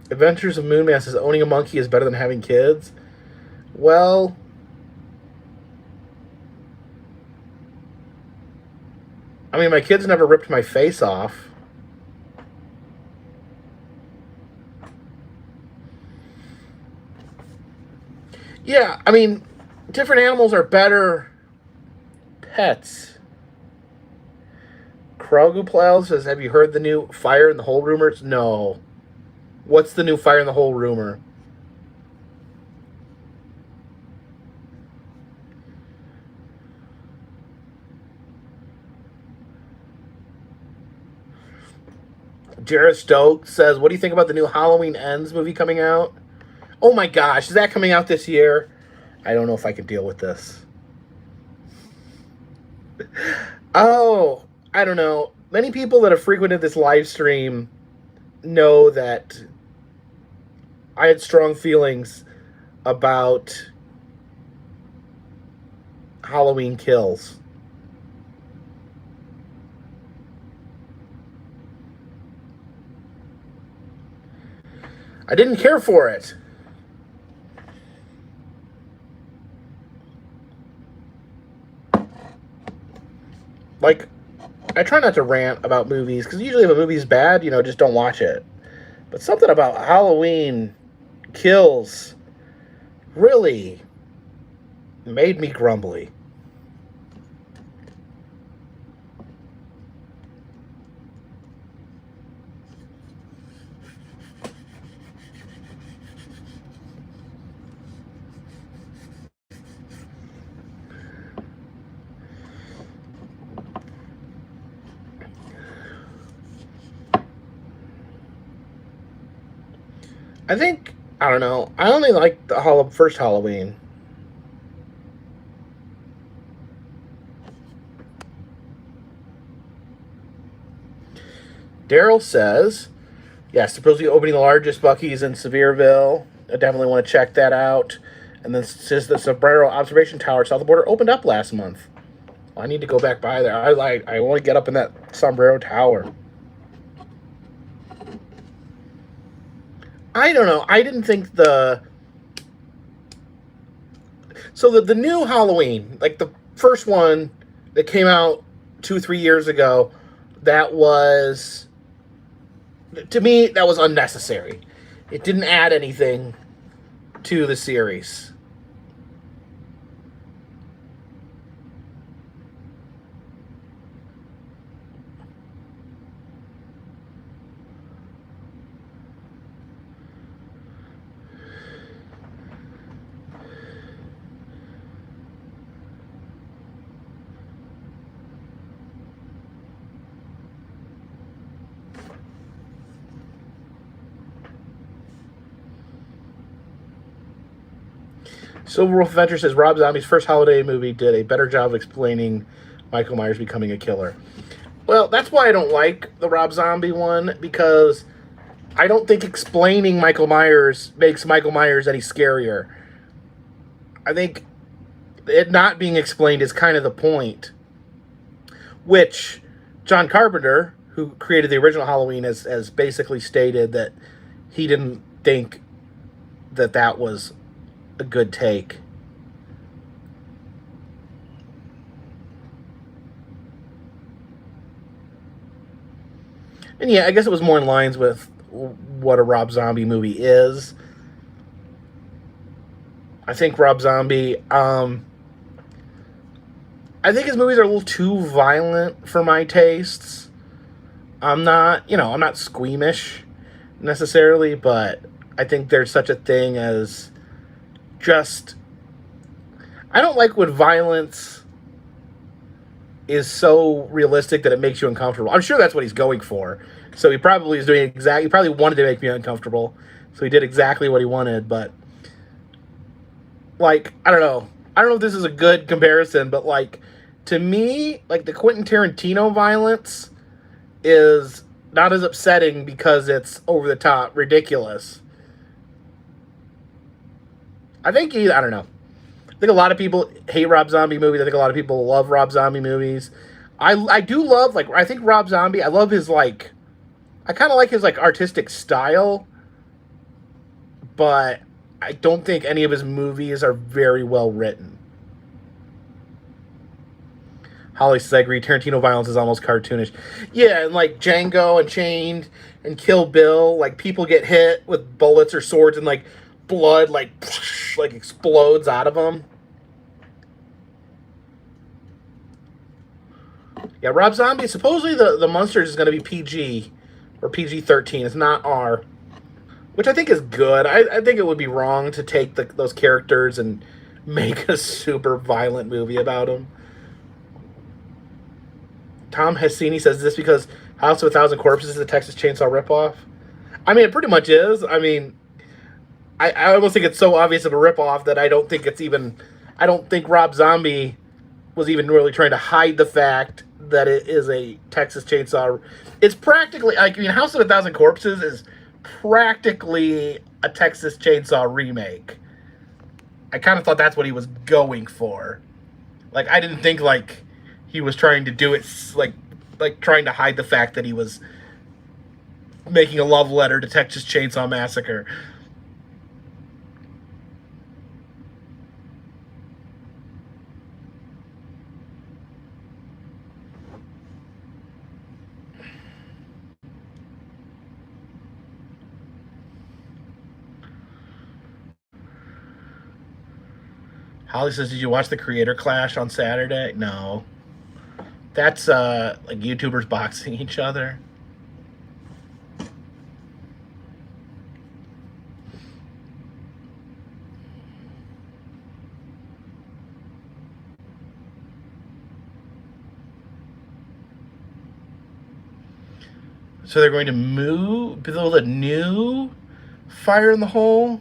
Adventures of Moonman says, owning a monkey is better than having kids. Well, I mean, my kids never ripped my face off. Yeah, I mean, different animals are better pets. Kroguplow says, have you heard the new Fire in the Hole rumors? No. What's the new Fire in the Hole rumor? Jared Stokes says, what do you think about the new Halloween Ends movie coming out? Oh my gosh, is that coming out this year? I don't know if I can deal with this. Oh, I don't know. Many people that have frequented this live stream know that I had strong feelings about Halloween Kills. I didn't care for it. Like, I try not to rant about movies, because usually if a movie's bad, just don't watch it. But something about Halloween Kills really made me grumbly. I don't know. I only like the first Halloween. Daryl says, yeah, supposedly opening the largest Buc-ee's in Sevierville. I definitely want to check that out. And then says the Sombrero Observation Tower south of the border opened up last month. Well, I need to go back by there. I want to get up in that Sombrero Tower. I don't know. I didn't think the So the new Halloween, like the first one that came out 2-3 years ago, that was, to me, that was unnecessary. It didn't add anything to the series. Silver Wolf Adventure says Rob Zombie's first holiday movie did a better job of explaining Michael Myers becoming a killer. Well, that's why I don't like the Rob Zombie one, because I don't think explaining Michael Myers makes Michael Myers any scarier. I think it not being explained is kind of the point, which John Carpenter, who created the original Halloween, has basically stated that he didn't think that that was a good take. And yeah, I guess it was more in lines with what a Rob Zombie movie is. I think Rob Zombie, I think his movies are a little too violent for my tastes. I'm not squeamish necessarily, but I think there's such a thing as just, I don't like when violence is so realistic that it makes you uncomfortable. I'm sure that's what he's going for. So he probably is doing he probably wanted to make me uncomfortable. So he did exactly what he wanted, but like, I don't know if this is a good comparison, but like, to me, like the Quentin Tarantino violence is not as upsetting because it's over the top ridiculous. I don't know. I think a lot of people hate Rob Zombie movies. I think a lot of people love Rob Zombie movies. I do love, like, I think Rob Zombie, I love his, like, I kind of like his, like, artistic style, but I don't think any of his movies are very well written. Holly says, I agree, Tarantino violence is almost cartoonish. Yeah, and, like, Django Unchained and Kill Bill, like, people get hit with bullets or swords and, like, blood, like explodes out of them. Yeah, Rob Zombie, supposedly the Monsters is going to be PG or PG-13. It's not R, which I think is good. I think it would be wrong to take those characters and make a super violent movie about them. Tom Hessini says this because House of a Thousand Corpses is a Texas Chainsaw ripoff. I mean, it pretty much is. I mean, I almost think it's so obvious of a ripoff that I don't think Rob Zombie was even really trying to hide the fact that it is a Texas Chainsaw. It's practically, I mean, House of a Thousand Corpses is practically a Texas Chainsaw remake. I kind of thought that's what he was going for. Like, I didn't think, like, he was trying to do it, like trying to hide the fact that he was making a love letter to Texas Chainsaw Massacre. Holly says, did you watch the Creator Clash on Saturday? No. That's like YouTubers boxing each other. So they're going to build a new Fire in the Hole?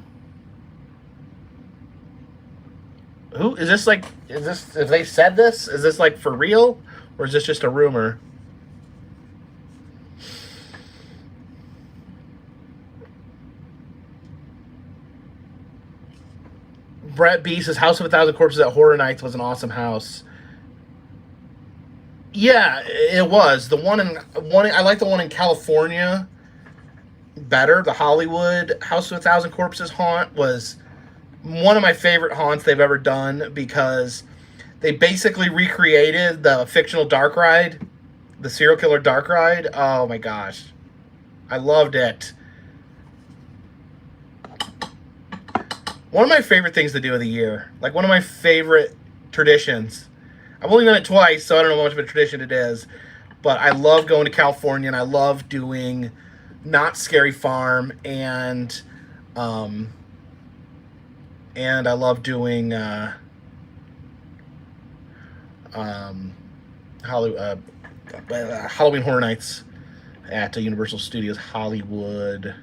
Who is this? Like, if they said this, is this like for real, or is this just a rumor? Brett B says House of a Thousand Corpses at Horror Nights was an awesome house. Yeah, it was. I like the one in California better. The Hollywood House of a Thousand Corpses haunt was one of my favorite haunts they've ever done because they basically recreated the fictional dark ride, the serial killer dark ride. Oh my gosh. I loved it. One of my favorite things to do of the year. Like one of my favorite traditions. I've only done it twice, so I don't know how much of a tradition it is. But I love going to California, and I love doing Not Scary Farm, and I love doing Halloween Horror Nights at Universal Studios Hollywood.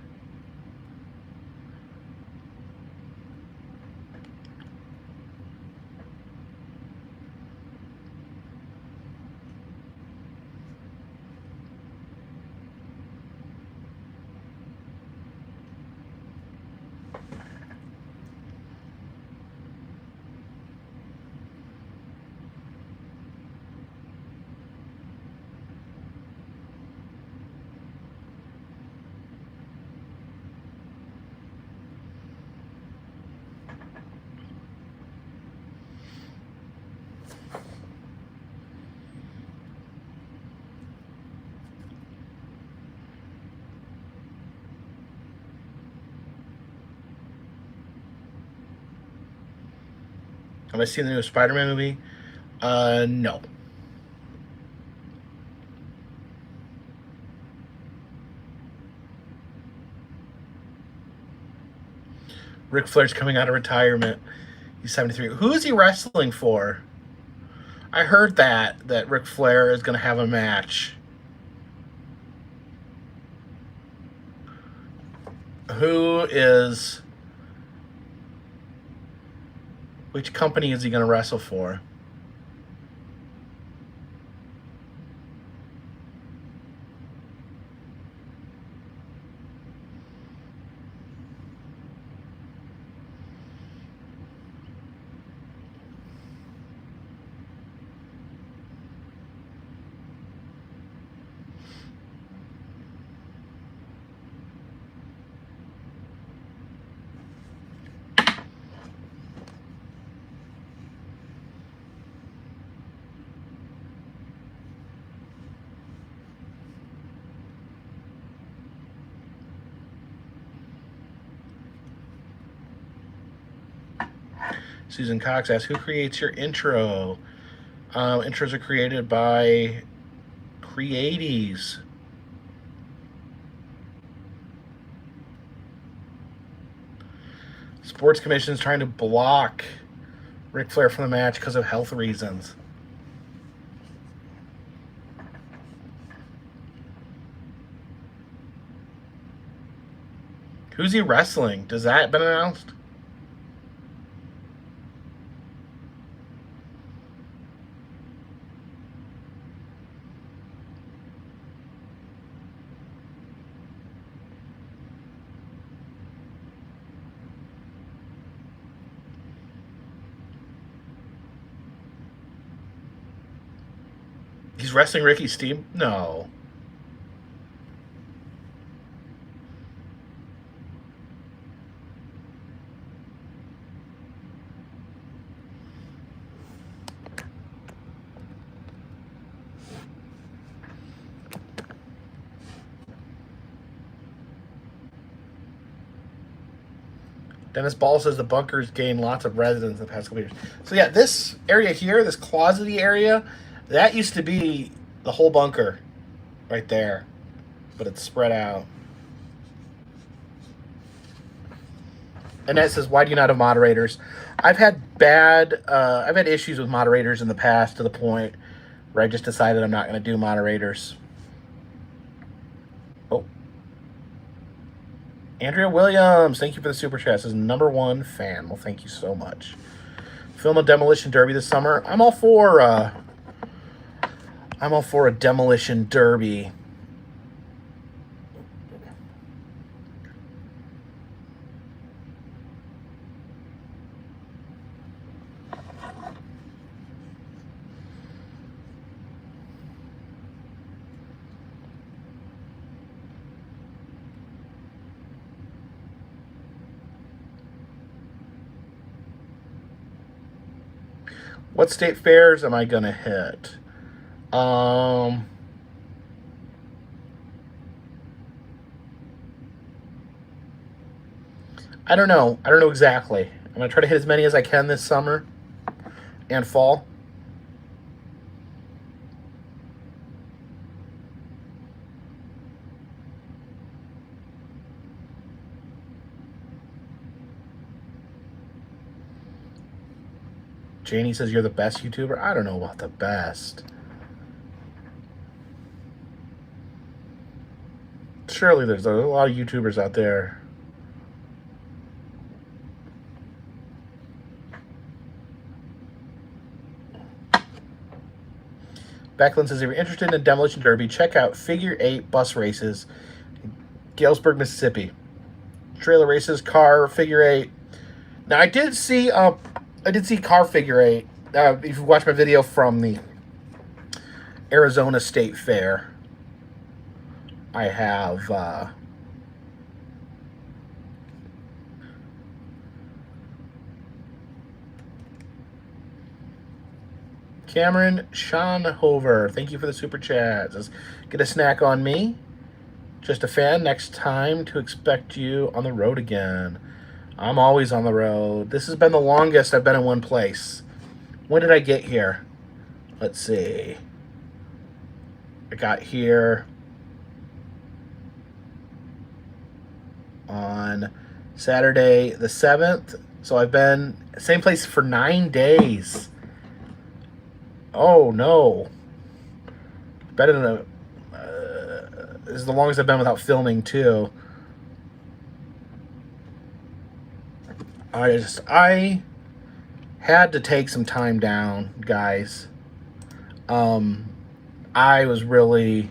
Have I seen the new Spider-Man movie? No. Ric Flair's coming out of retirement. He's 73. Who is he wrestling for? I heard that Ric Flair is going to have a match. Which company is he going to wrestle for? Susan Cox asks, who creates your intro? Intros are created by Creaties. Sports Commission is trying to block Ric Flair from the match because of health reasons. Who's he wrestling? Does that been announced? He's wrestling Ricky Steam? No. Dennis Ball says the bunkers gained lots of residents in the past couple years. So yeah, this area here, this closety area, that used to be the whole bunker right there. But it's spread out. Annette says, why do you not have moderators? I've had issues with moderators in the past to the point where I just decided I'm not going to do moderators. Oh. Andrea Williams, thank you for the super chat. Says #1 fan. Well, thank you so much. Film a demolition derby this summer. I'm all for a demolition derby. What state fairs am I going to hit? I don't know. I don't know exactly. I'm going to try to hit as many as I can this summer and fall. Janie says you're the best YouTuber. I don't know about the best. Surely there's a lot of YouTubers out there. Becklin says if you're interested in Demolition Derby, check out Figure 8 bus races, Galesburg, Mississippi. Trailer races, car, Figure 8. Now I did see car Figure 8. If you watch my video from the Arizona State Fair, I have Cameron Schonhover. Thank you for the super chat. Says, get a snack on me. Just a fan. Next time to expect you on the road again. I'm always on the road. This has been the longest I've been in one place. When did I get here? Let's see. I got here on Saturday the 7th. So I've been same place for 9 days. Oh, no. Better than this is the longest I've been without filming, too. I had to take some time down, guys. I was really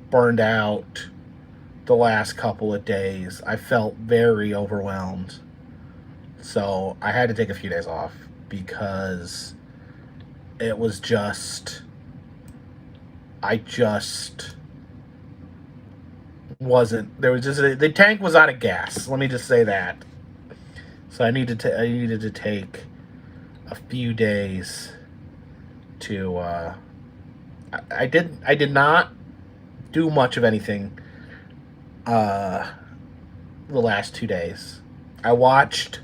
burned out the last couple of days. I felt very overwhelmed. So I had to take a few days off because it was just, I just wasn't, there was just, the tank was out of gas. Let me just say that. So I needed to take a few days to, I did not do much of anything the last 2 days. I watched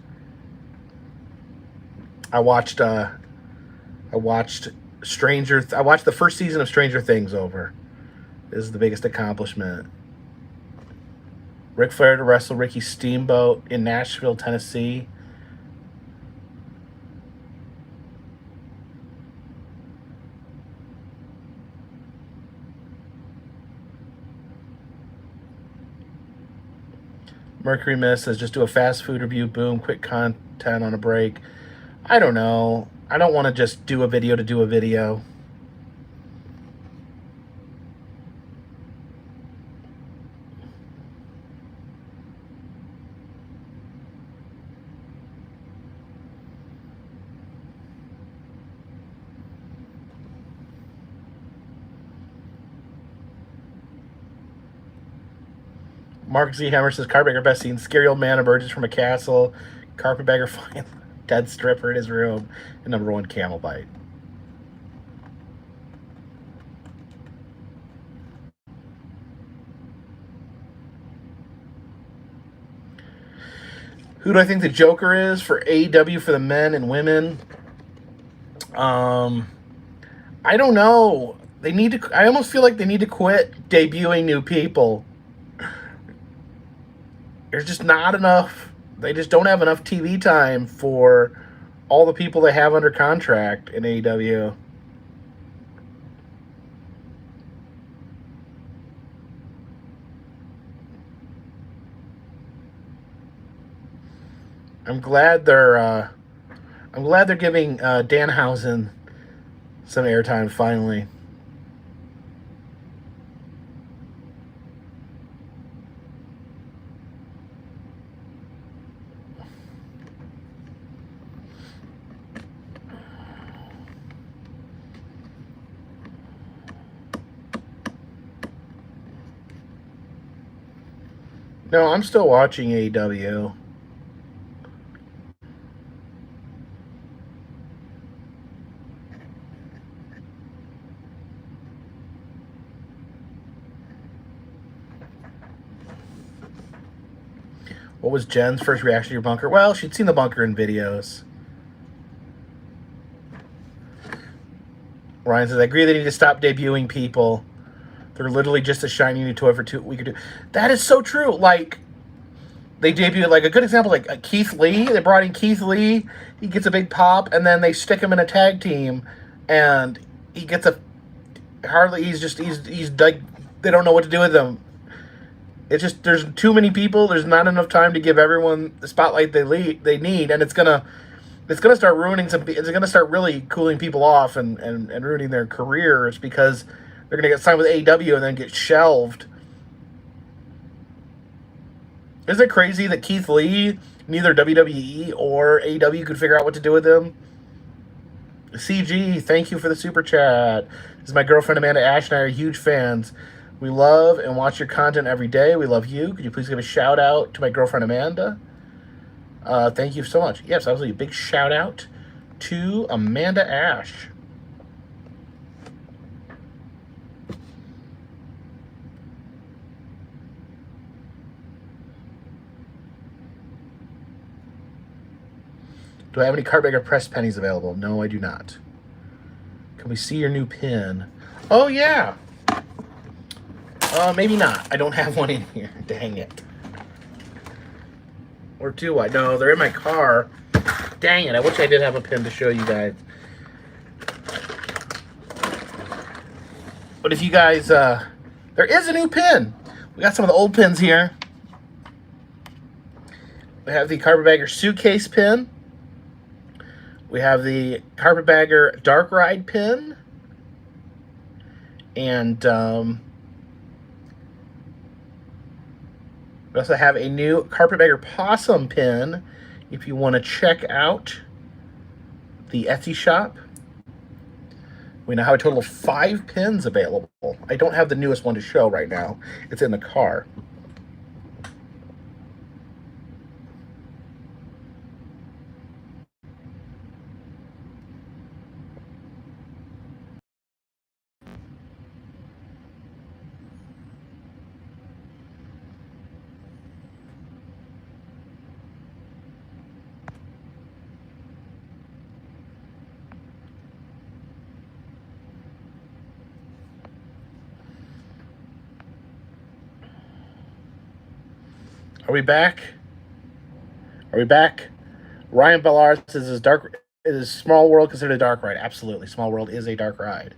the first season of Stranger Things over. This is the biggest accomplishment. Ric Flair to wrestle Ricky Steamboat in Nashville, Tennessee. Mercury Miss says, just do a fast food review, boom, quick content on a break. I don't know. I don't want to just do a video to do a video. Mark Z. Hammer says, Carpetbagger best scene. Scary old man emerges from a castle. Carpetbagger finds dead stripper in his room. And number 1, camel bite. Who do I think the Joker is for AEW for the men and women? I don't know. They need to. I almost feel like they need to quit debuting new people. There's just not enough. They just don't have enough TV time for all the people they have under contract in AEW. I'm glad they're giving Danhausen some airtime finally. No, I'm still watching AEW. What was Jen's first reaction to your bunker? Well, she'd seen the bunker in videos. Ryan says, I agree they need to stop debuting people. They're literally just a shiny new toy for 2 weeks or 2. That is so true. Like, they debuted, like, a good example, like Keith Lee. They brought in Keith Lee. He gets a big pop, and then they stick him in a tag team, and he gets a hardly. He's like, they don't know what to do with him. It's just there's too many people. There's not enough time to give everyone the spotlight they need, and it's gonna start ruining some. It's gonna start really cooling people off and ruining their careers because they're gonna get signed with AEW and then get shelved. Isn't it crazy that Keith Lee, neither WWE or AEW could figure out what to do with him? CG, thank you for the super chat. This is my girlfriend Amanda. Ash and I are huge fans. We love and watch your content every day. We love you. Could you please give a shout out to my girlfriend Amanda? Thank you so much. Yes, absolutely. A big shout out to Amanda Ash. Do I have any Carpetbagger press pennies available? No, I do not. Can we see your new pin? Oh, yeah. Maybe not. I don't have one in here. Dang it. Or do I? No, they're in my car. Dang it. I wish I did have a pin to show you guys. But if you guys... there is a new pin. We got some of the old pins here. We have the Carpetbagger suitcase pin. We have the Carpetbagger Dark Ride pin. And we also have a new Carpetbagger Possum pin if you want to check out the Etsy shop. We now have a total of 5 pins available. I don't have the newest one to show right now. It's in the car. Are we back? Are we back? Ryan Ballard says, is Small World considered a dark ride? Absolutely. Small World is a dark ride.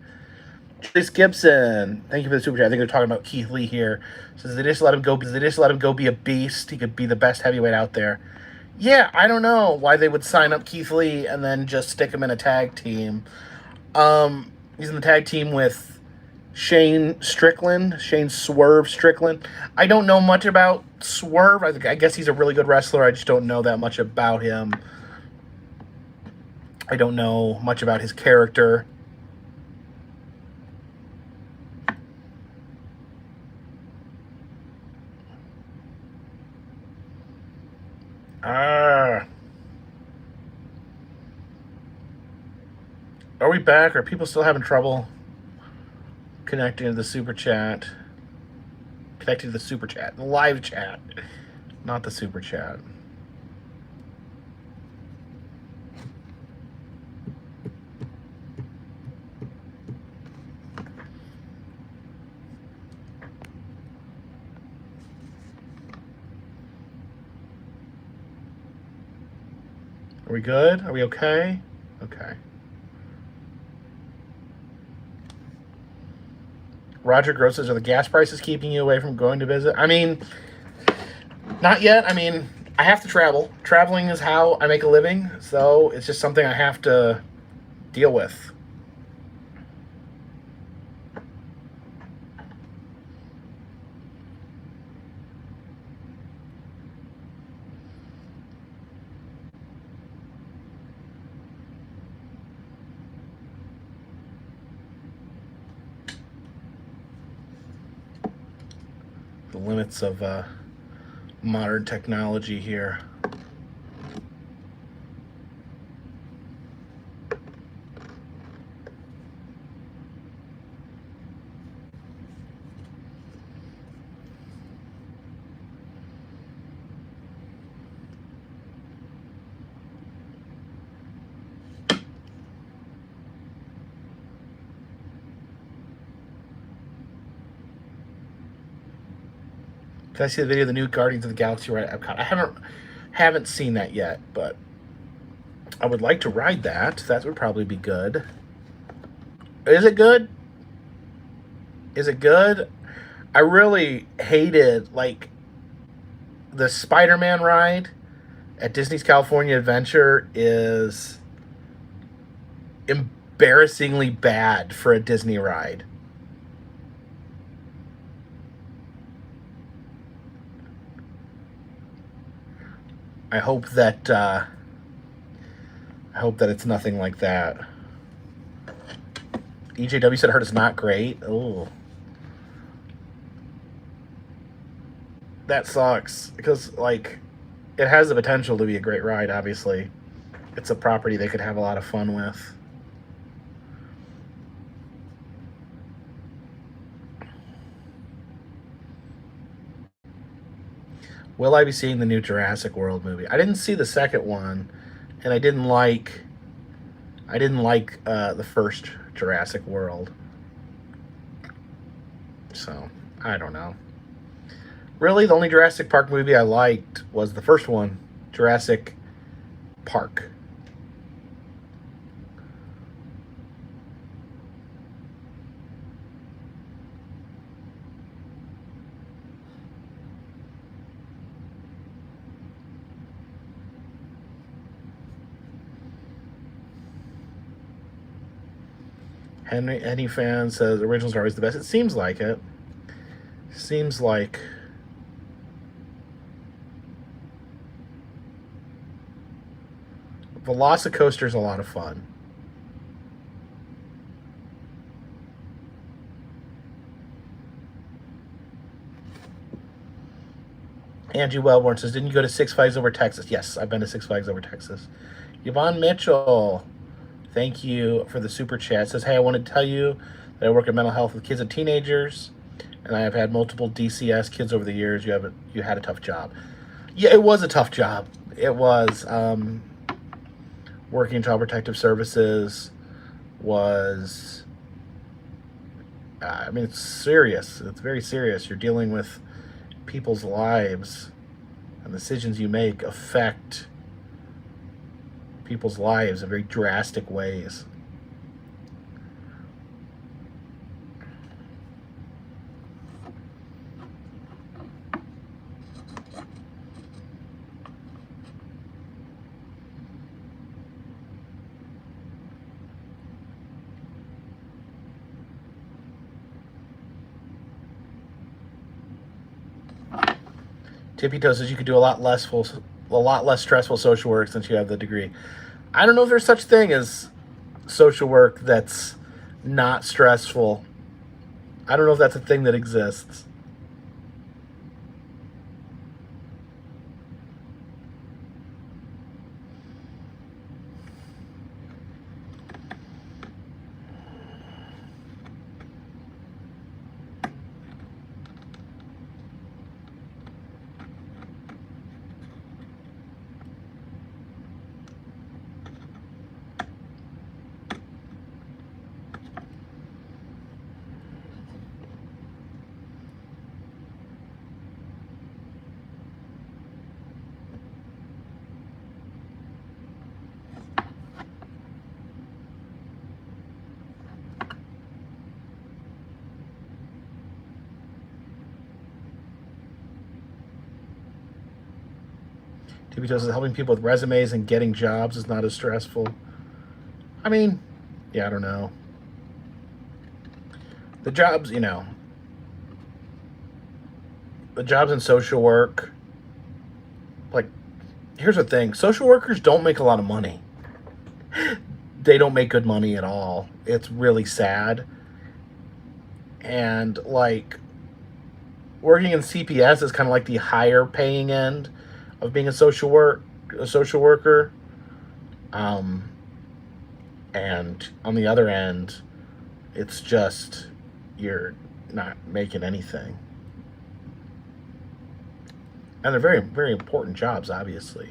Chase Gibson, thank you for the super chat. I think they're talking about Keith Lee here. Says they just let him go. They just let him go be a beast. He could be the best heavyweight out there. Yeah, I don't know why they would sign up Keith Lee and then just stick him in a tag team. He's in the tag team with Shane Swerve Strickland. I don't know much about Swerve. I guess he's a really good wrestler. I just don't know that much about him. I don't know much about his character. Are we back? Are people still having trouble connecting to the super chat? Connecting to the super chat, the live chat, not the super chat. Are we good? Are we okay? Okay. Roger Gross says, are the gas prices keeping you away from going to visit? I mean, not yet. I mean, I have to travel. Traveling is how I make a living, so it's just something I have to deal with. The limits of modern technology here. Did I see the video of the new Guardians of the Galaxy ride at Epcot? I haven't seen that yet, but I would like to ride that. That would probably be good. Is it good? Is it good? I really hated, like, the Spider-Man ride at Disney's California Adventure is embarrassingly bad for a Disney ride. I hope that it's nothing like that. EJW said heard it's not great. Oh, that sucks because like it has the potential to be a great ride. Obviously, it's a property they could have a lot of fun with. Will I be seeing the new Jurassic World movie? I didn't see the second one, and I didn't like the first Jurassic World. So I don't know. Really, the only Jurassic Park movie I liked was the first one, Jurassic Park. Any fan says originals are always the best. It seems like it. Seems like Velocicoaster's a lot of fun. Angie Wellborn says, didn't you go to Six Flags Over Texas? Yes, I've been to Six Flags Over Texas. Yvonne Mitchell, thank you for the super chat. Says, hey, I want to tell you that I work in mental health with kids and teenagers, and I have had multiple DCS kids over the years. You had a tough job. Yeah, it was a tough job. It was working in Child Protective Services was, I mean, it's serious. It's very serious. You're dealing with people's lives, and decisions you make affect people's lives in very drastic ways. Tippy Toe says you could do a lot less stressful social work since you have the degree. I don't know if there's such thing as social work that's not stressful. I don't know if that's a thing that exists. Because helping people with resumes and getting jobs is not as stressful. I mean, yeah, I don't know. The jobs, the jobs in social work, like, here's the thing. Social workers don't make a lot of money. They don't make good money at all. It's really sad. And, like, working in CPS is kind of like the higher paying end of being a social worker, and on the other end, it's just you're not making anything. And they're very, very important jobs, obviously.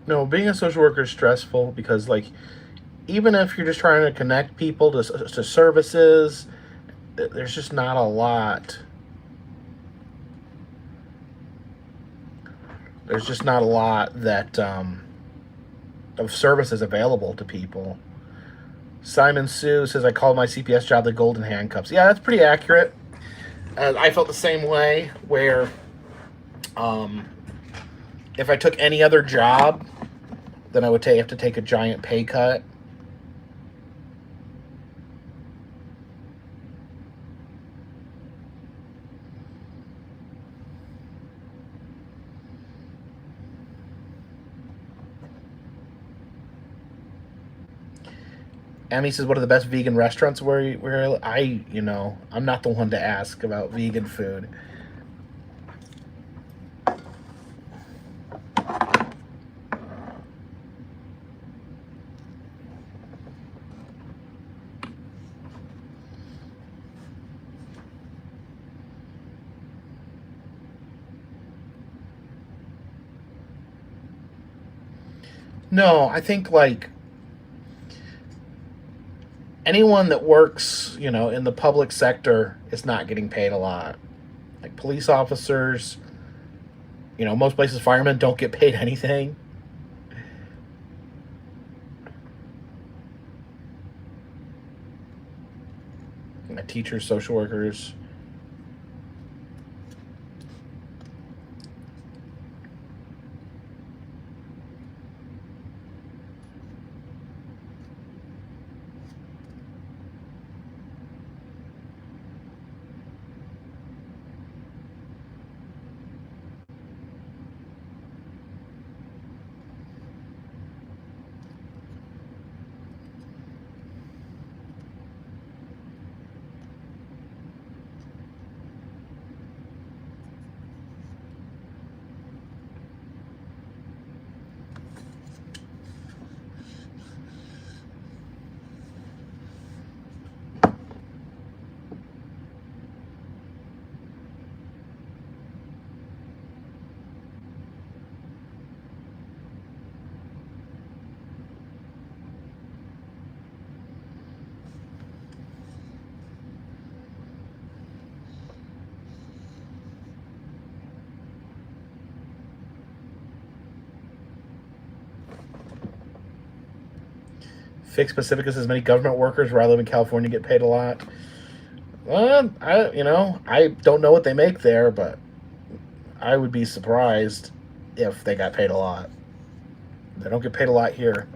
No, being a social worker is stressful because, like, even if you're just trying to connect people to services, there's just not a lot. There's just not a lot that of services available to people. Simon Sue says, I called my CPS job the golden handcuffs. Yeah, that's pretty accurate. I felt the same way where um, if I took any other job, then I would have to take a giant pay cut. Emmy says, what are the best vegan restaurants where I'm not the one to ask about vegan food. No, I think like anyone that works, in the public sector is not getting paid a lot. Like police officers, most places firemen don't get paid anything. Teachers, social workers. Fix Pacifica says many government workers where I live in California get paid a lot. Well, I don't know what they make there, but I would be surprised if they got paid a lot. They don't get paid a lot here.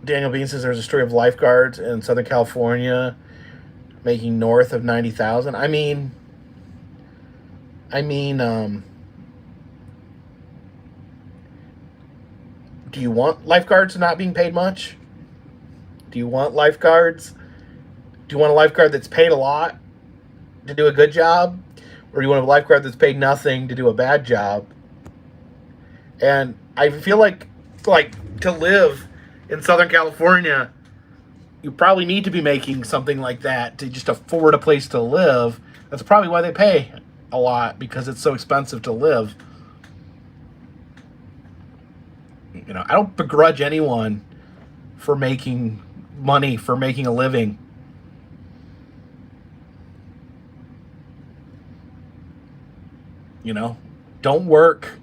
Daniel Bean says there's a story of lifeguards in Southern California making north of 90,000. Do you want lifeguards not being paid much? Do you want lifeguards? Do you want a lifeguard that's paid a lot to do a good job? Or do you want a lifeguard that's paid nothing to do a bad job? And I feel like to live in Southern California, you probably need to be making something like that to just afford a place to live. That's probably why they pay a lot, because it's so expensive to live. I don't begrudge anyone for making money, for making a living. Don't work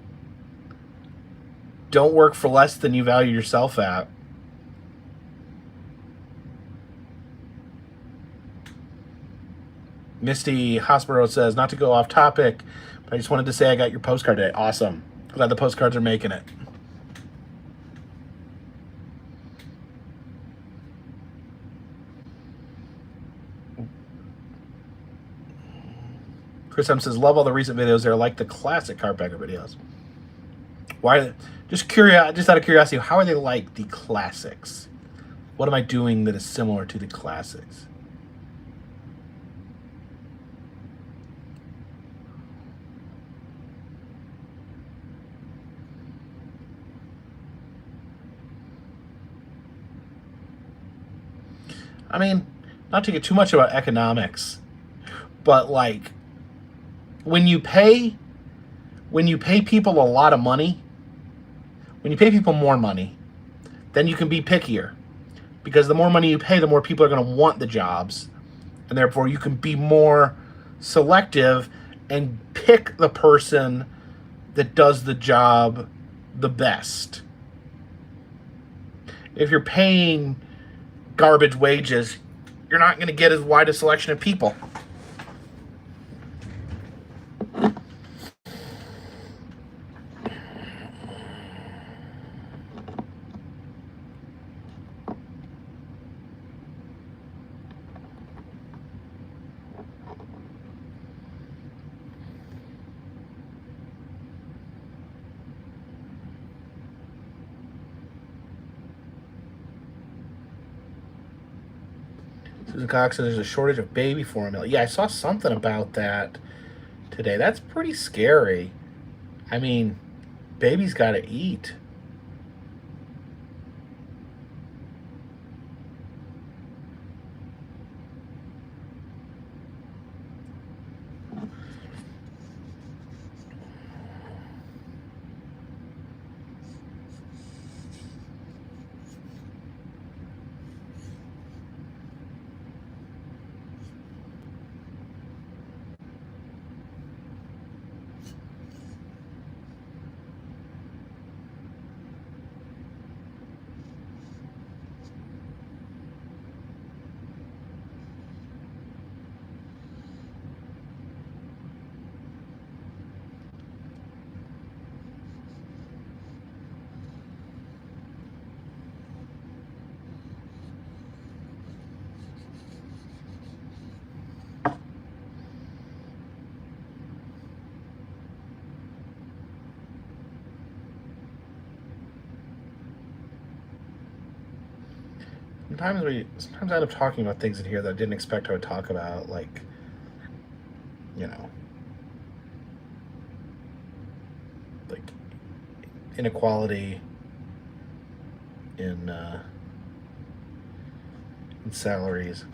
for less than you value yourself at. Misty Hospital says, not to go off topic, but I just wanted to say I got your postcard today. Awesome. Glad the postcards are making it. Chris M says, love all the recent videos. They're like the classic Carpetbagger videos. Why? Just out of curiosity, how are they like the classics? What am I doing that is similar to the classics? I mean, not to get too much about economics, but like when you pay people a lot of money, when you pay people more money, then you can be pickier. Because the more money you pay, the more people are going to want the jobs. And therefore you can be more selective and pick the person that does the job the best. If you're paying garbage wages, you're not going to get as wide a selection of people. Susan Cox says there's a shortage of baby formula. Yeah, I saw something about that today. That's pretty scary. I mean, babies got to eat. Sometimes I end up talking about things in here that I didn't expect I would talk about, like, you know, like inequality in salaries.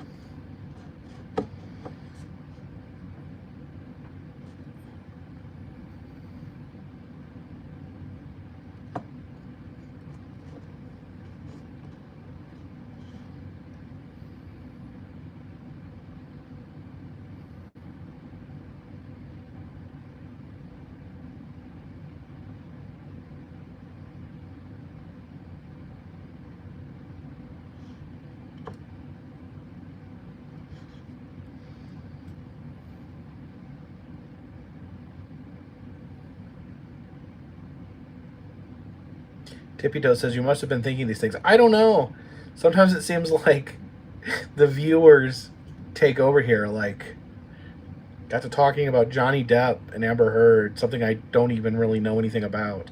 Tippy Toe says, you must have been thinking these things. I don't know. Sometimes it seems like the viewers take over here. Like, got to talking about Johnny Depp and Amber Heard, something I don't even really know anything about.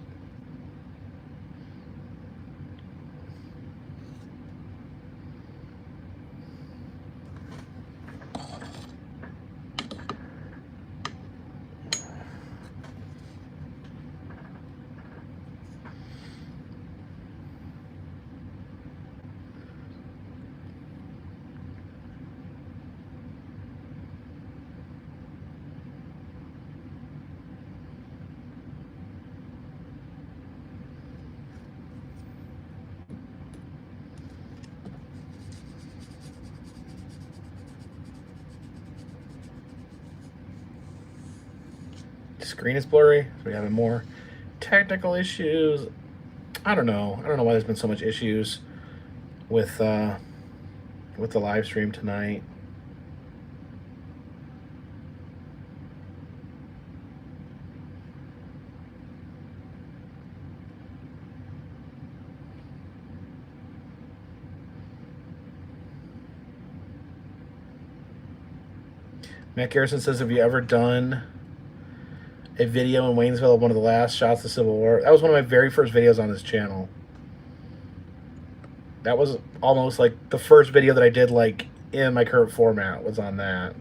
Screen is blurry. So we're having more technical issues. I don't know why there's been so much issues with the live stream tonight. Matt Garrison says, have you ever done a video in Waynesville of one of the last shots of the Civil War? That was one of my very first videos on this channel. That was almost like the first video that I did, like, in my current format, was on that.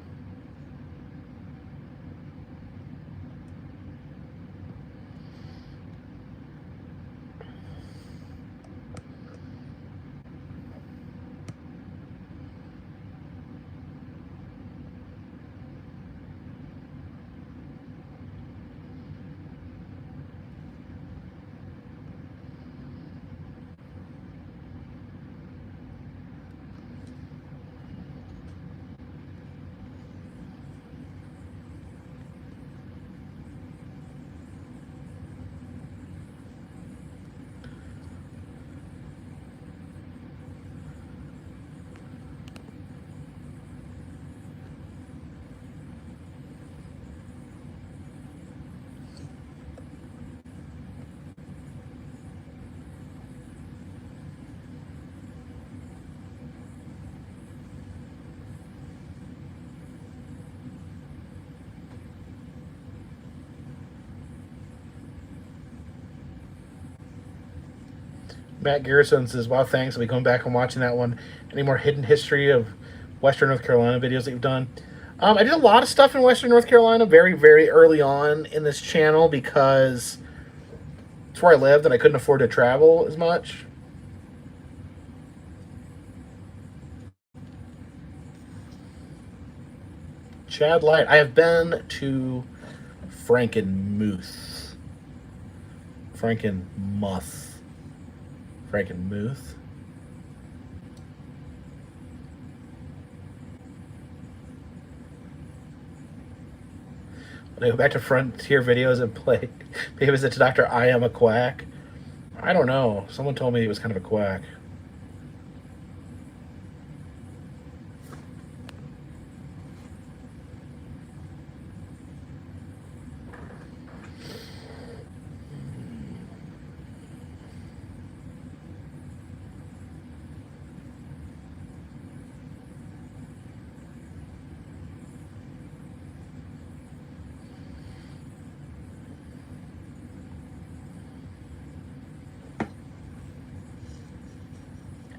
Matt Garrison says, wow, thanks. I'll be going back and watching that one. Any more hidden history of Western North Carolina videos that you've done? I did a lot of stuff in Western North Carolina very, very early on in this channel because it's where I lived and I couldn't afford to travel as much. Chad Light. I have been to Frankenmuth. Frankenmuth. When I go back to Frontier videos and play, maybe visit to Dr. I Am a Quack. I don't know. Someone told me he was kind of a quack.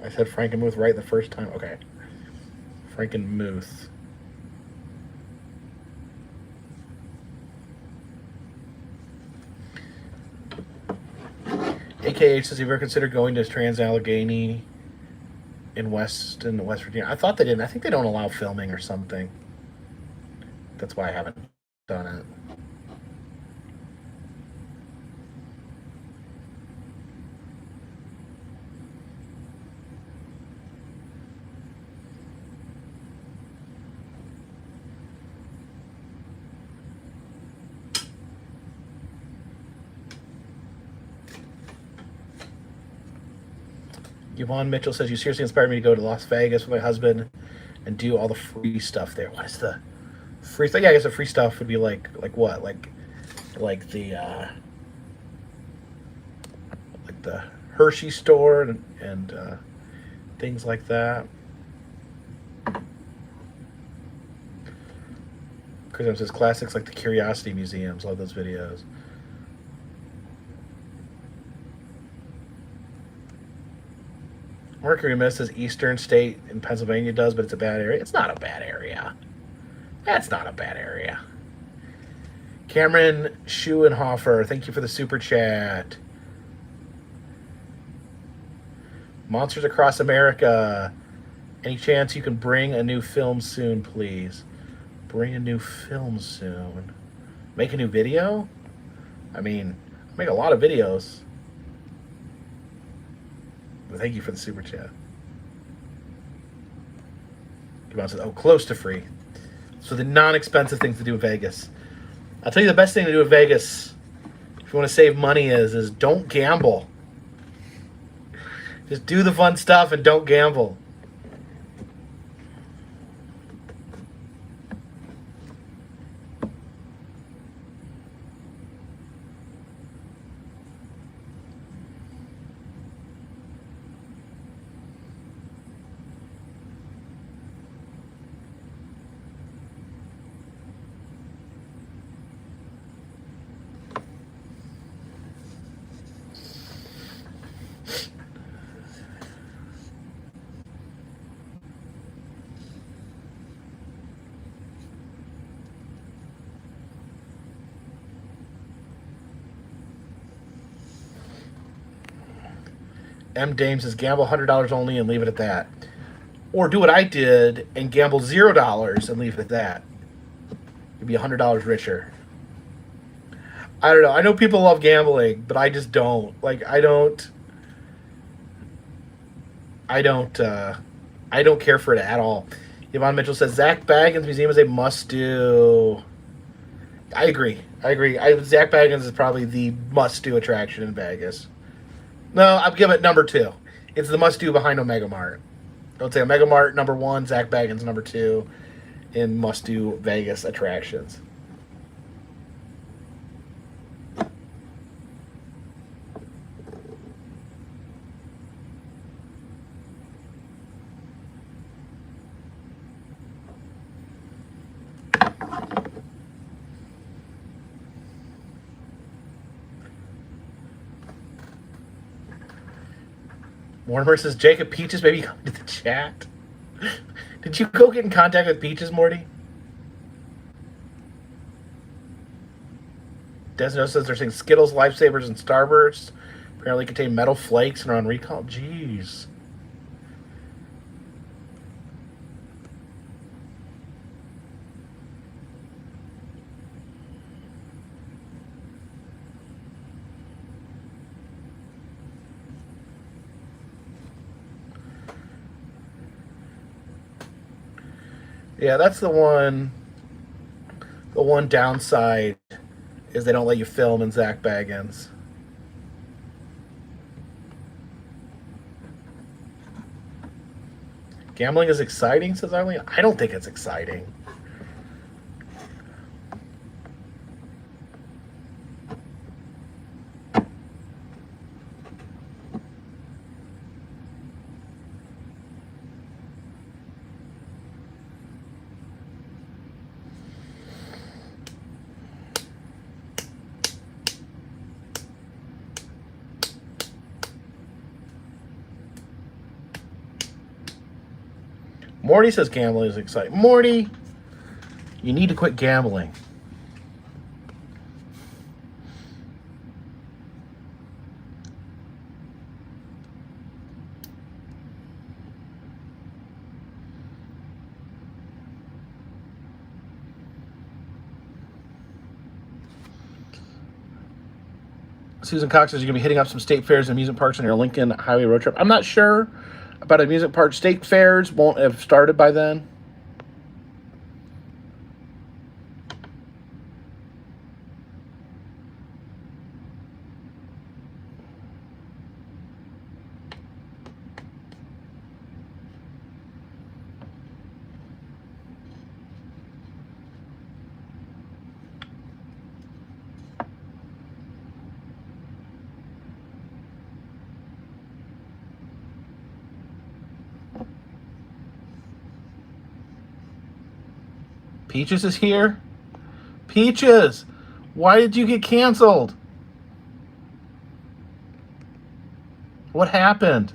I said Frankenmuth right the first time. Okay. Frankenmuth. AKH says, have you ever considered going to Trans-Allegheny in West Virginia? I thought they didn't. I think they don't allow filming or something. That's why I haven't done it. Yvonne Mitchell says, you seriously inspired me to go to Las Vegas with my husband and do all the free stuff there. What is the free stuff? Yeah, I guess the free stuff would be like what? Like the Hershey store and things like that. Chris says, classics like the Curiosity Museums. Love those videos. Mercury Mist says Eastern State in Pennsylvania does, but it's a bad area. It's not a bad area. That's not a bad area. Cameron Schuenhofer, thank you for the super chat. Monsters Across America. Any chance you can bring a new film soon, please? Bring a new film soon. Make a new video? I mean, I make a lot of videos. But thank you for the super chat. Says, oh, close to free. So the non-expensive things to do in Vegas. I'll tell you the best thing to do in Vegas, if you want to save money, is don't gamble. Just do the fun stuff and don't gamble. M. Dame says, gamble $100 only and leave it at that. Or do what I did and gamble $0 and leave it at that. You'd be $100 richer. I don't know. I know people love gambling, but I just don't. Like, I don't care for it at all. Yvonne Mitchell says, Zach Baggins Museum is a must-do. I agree. Zach Baggins is probably the must-do attraction in Vegas. No, I'll give it number 2. It's the must-do behind Omega Mart. I would say Omega Mart number 1, Zach Baggins number 2 in must-do Vegas attractions. Mortimer says, Jacob Peaches, maybe come to the chat. Did you go get in contact with Peaches, Morty? Desno says they're saying Skittles, Lifesavers, and Starbursts apparently contain metal flakes and are on recall. Jeez. Yeah, that's the one. The one downside is they don't let you film in Zach Baggins. Gambling is exciting, says Eileen. I don't think it's exciting. Morty says gambling is exciting. Morty, you need to quit gambling. Susan Cox says you're going to be hitting up some state fairs and amusement parks on your Lincoln Highway road trip. I'm not sure about amusement park. State fairs won't have started by then. Peaches is here? Peaches, why did you get canceled? What happened?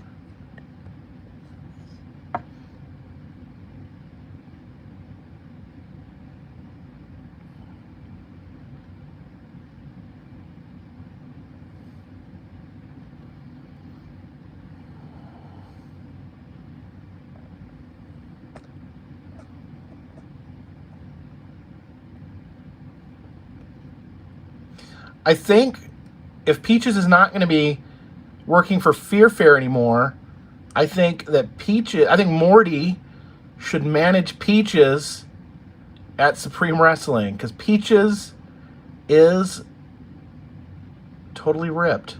I think if Peaches is not going to be working for Fear Fair anymore, I think Morty should manage Peaches at Supreme Wrestling, because Peaches is totally ripped,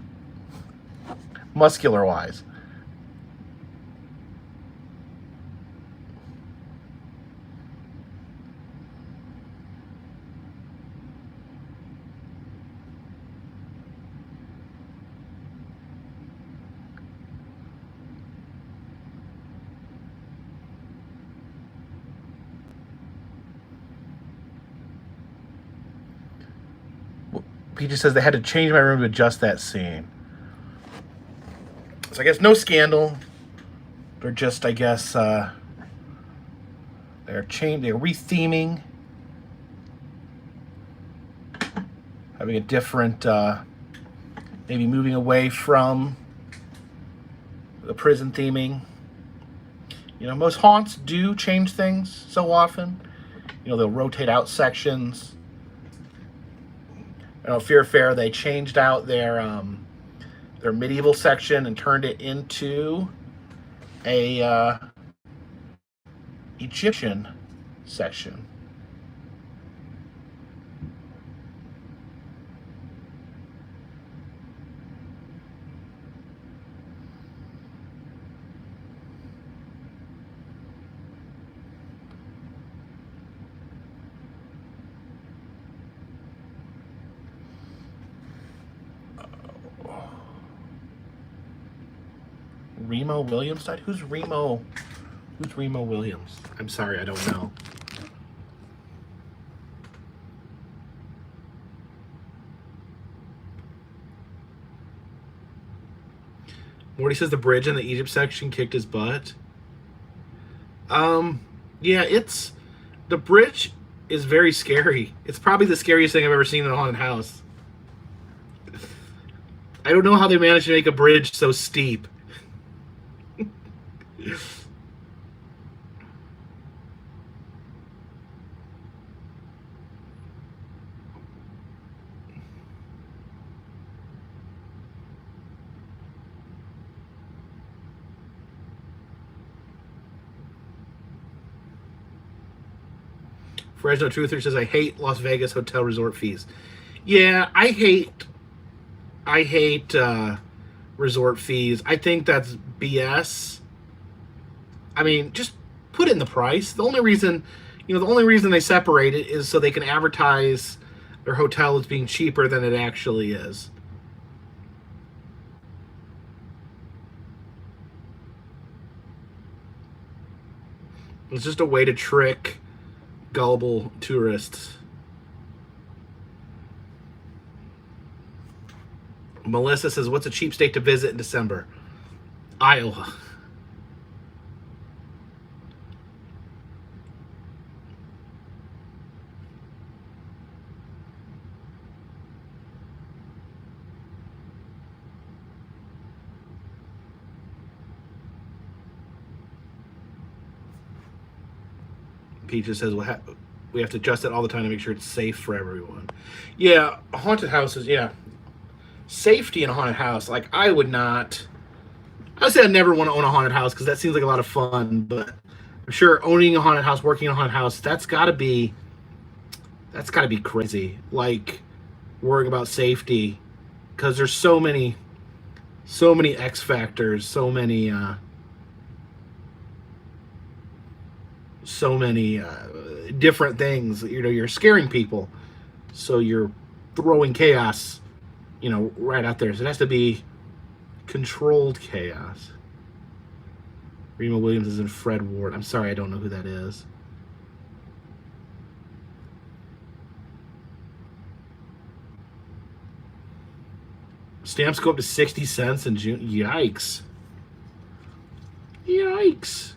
muscular-wise. Peaches says they had to change my room to adjust that scene. So I guess no scandal. They're just, I guess, they're retheming, having a different, maybe moving away from the prison theming. You know, most haunts do change things so often. You know, they'll rotate out sections. I know Fear Fair, they changed out their medieval section and turned it into a Egyptian section. Remo Williams died? Who's Remo? Who's Remo Williams? I'm sorry, I don't know. Morty says the bridge in the Egypt section kicked his butt. Yeah, the bridge is very scary. It's probably the scariest thing I've ever seen in a haunted house. I don't know how they managed to make a bridge so steep. Fresno Truther says, I hate Las Vegas hotel resort fees. Yeah, I hate resort fees. I think that's BS. I mean, just put it in the price. The only reason they separate it is so they can advertise their hotel as being cheaper than it actually is. It's just a way to trick gullible tourists. Melissa says, what's a cheap state to visit in December? Iowa. Peaches says, we have to adjust it all the time to make sure it's safe for everyone. Yeah, haunted houses, yeah. Safety in a haunted house, like I would say I'd never want to own a haunted house because that seems like a lot of fun, but I'm sure owning a haunted house, working in a haunted house, that's gotta be crazy. Like worrying about safety, because there's so many X factors, so many different things. You're scaring people, so you're throwing chaos, right out there. So it has to be controlled chaos. Rima Williams is in Fred Ward. I'm sorry, I don't know who that is. Stamps go up to 60 cents in June. Yikes. Yikes.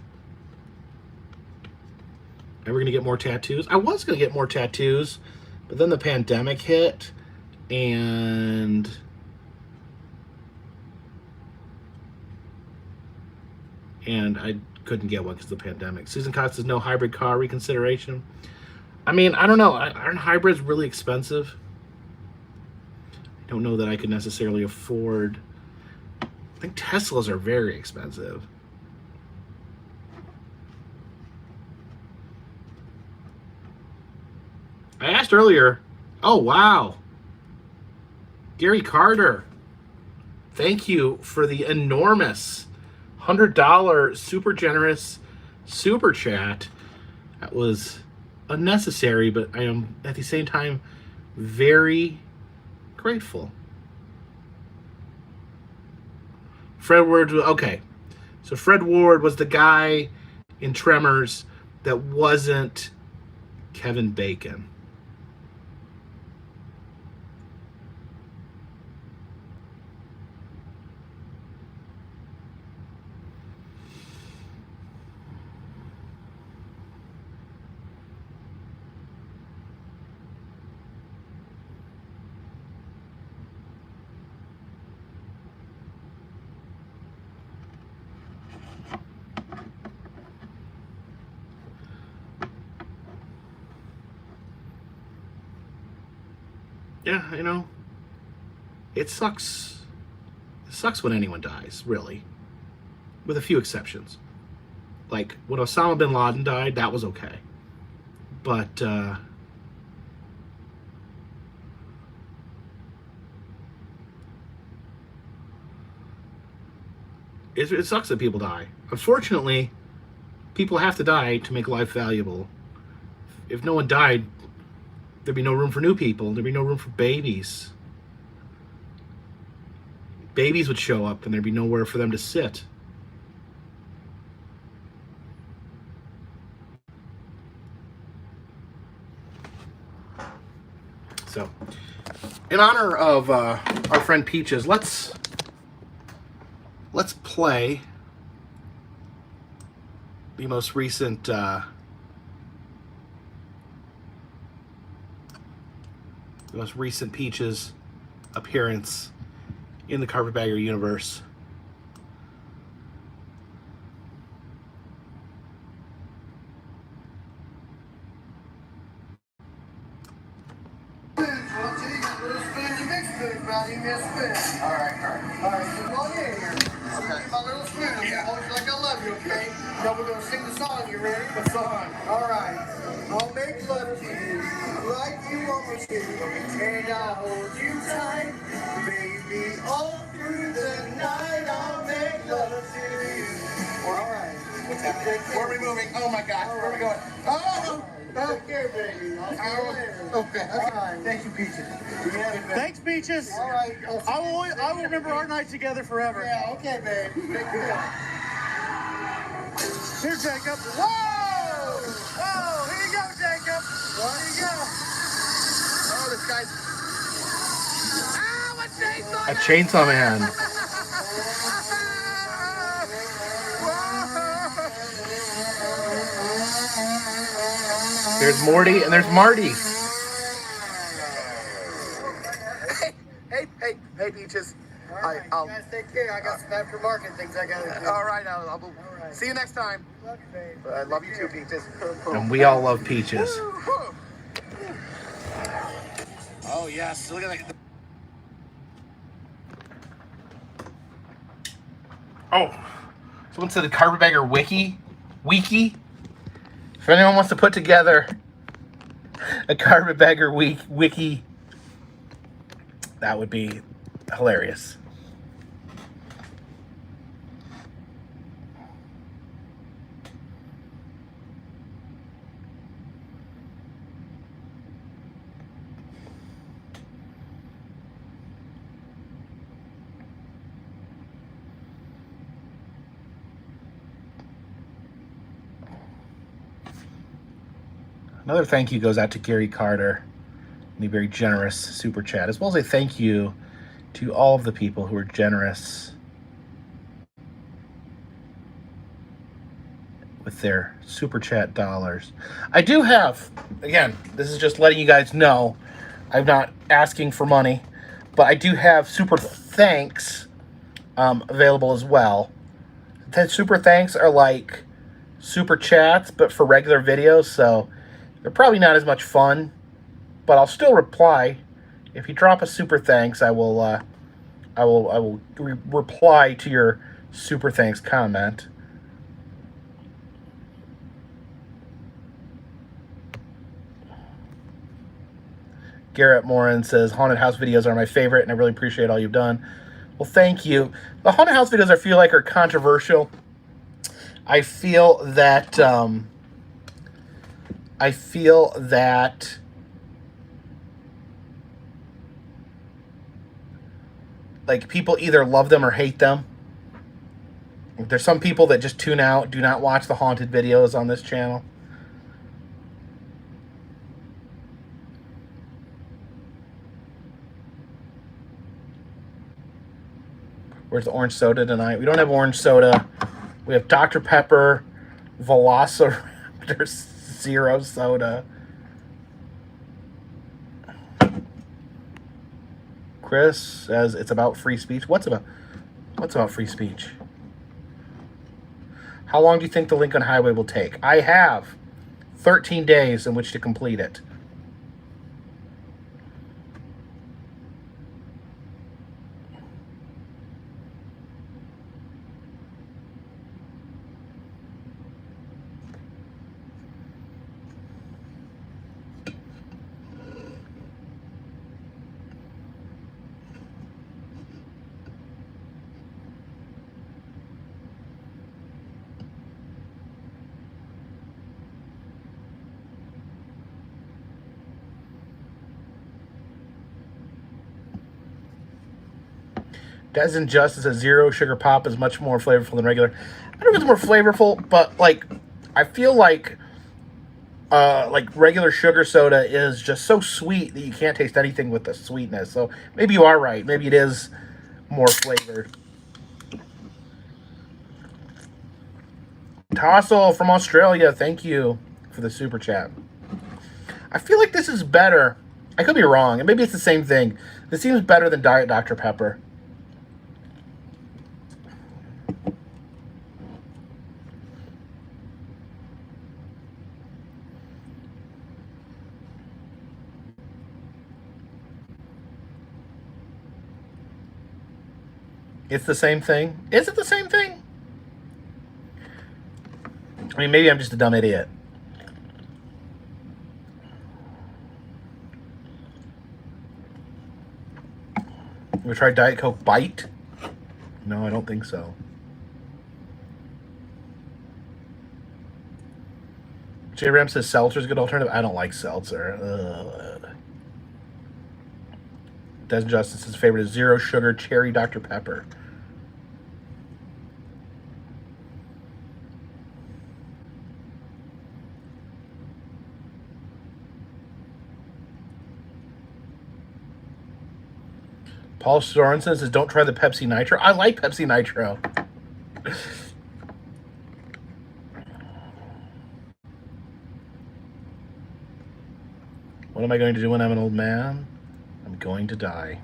Are we going to get more tattoos? I was going to get more tattoos, but then the pandemic hit, and I couldn't get one because of the pandemic. Susan Cox says, no hybrid car reconsideration. I mean, I don't know. Aren't hybrids really expensive? I don't know that I could necessarily afford. I think Teslas are very expensive. I asked earlier. Oh, wow. Gary Carter. Thank you for the enormous $100 super generous super chat. That was unnecessary, but I am at the same time very grateful. Fred Ward, okay. So Fred Ward was the guy in Tremors that wasn't Kevin Bacon. Yeah, it sucks. It sucks when anyone dies, really. With a few exceptions. Like, when Osama bin Laden died, that was okay. But, it sucks that people die. Unfortunately, people have to die to make life valuable. If no one died, there'd be no room for new people. There'd be no room for babies. Babies would show up and there'd be nowhere for them to sit. So, in honor of our friend Peaches, let's let's play the most recent Peaches appearance in the Carpetbagger universe. Alright, so go in here. Okay. My little spoon, I'm gonna hold you like I love you, okay? Now we're gonna sing the song, you ready? What song? Alright. I'll make love to you like you want me to. And I'll hold you tight, baby, all through the night. I'll make love to you. Alright. What's happening? Where are we moving? Oh my gosh, where are we going? Oh! Take care, baby. I'll see you later. Okay. All right. Thank you, Peaches. Thanks, Peaches. All right. I will remember our night together forever. Yeah, okay, babe. Take care. Here's Jacob. Whoa! Whoa! Here you go, Jacob. Here you go. Oh, this guy's... Ah, a chainsaw! A chainsaw man. There's Morty and there's Marty. Hey, Peaches. All right, you guys take care. I got some aftermarket things I gotta do. All right, I'll see you next time. Love you, babe. I love you too, Peaches. And we all love Peaches. Oh, yes. Look at that. Oh, someone said the Carpetbagger wiki. If anyone wants to put together a Carpetbagger wiki, that would be hilarious. Another thank you goes out to Gary Carter, the very generous super chat, as well as a thank you to all of the people who are generous with their super chat dollars. I do have, again, this is just letting you guys know, I'm not asking for money, but I do have super thanks available as well. The super thanks are like super chats, but for regular videos, so they're probably not as much fun, but I'll still reply. If you drop a super thanks, I will reply to your super thanks comment. Garrett Morin says, haunted house videos are my favorite, and I really appreciate all you've done. Well, thank you. The haunted house videos I feel like are controversial. I feel that like people either love them or hate them. There's some people that just tune out, do not watch the haunted videos on this channel. Where's the orange soda tonight? We don't have orange soda. We have Dr. Pepper, Velociraptor Zero Soda. Chris says it's about free speech. What's about free speech? How long do you think the Lincoln Highway will take? I have 13 days in which to complete it. Des Injustice, a zero sugar pop is much more flavorful than regular. I don't know if it's more flavorful, but like I feel like regular sugar soda is just so sweet that you can't taste anything with the sweetness. So maybe you are right. Maybe it is more flavored. Tossel from Australia, thank you for the super chat. I feel like this is better. I could be wrong, and maybe it's the same thing. This seems better than Diet Dr. Pepper. It's the same thing. Is it the same thing? I mean, maybe I'm just a dumb idiot. We try Diet Coke Bite? No, I don't think so. J Ram says seltzer's a good alternative. I don't like seltzer. Des Justice's favorite is zero sugar cherry Dr. Pepper. Paul Sorensen says, don't try the Pepsi Nitro. I like Pepsi Nitro. What am I going to do when I'm an old man? I'm going to die.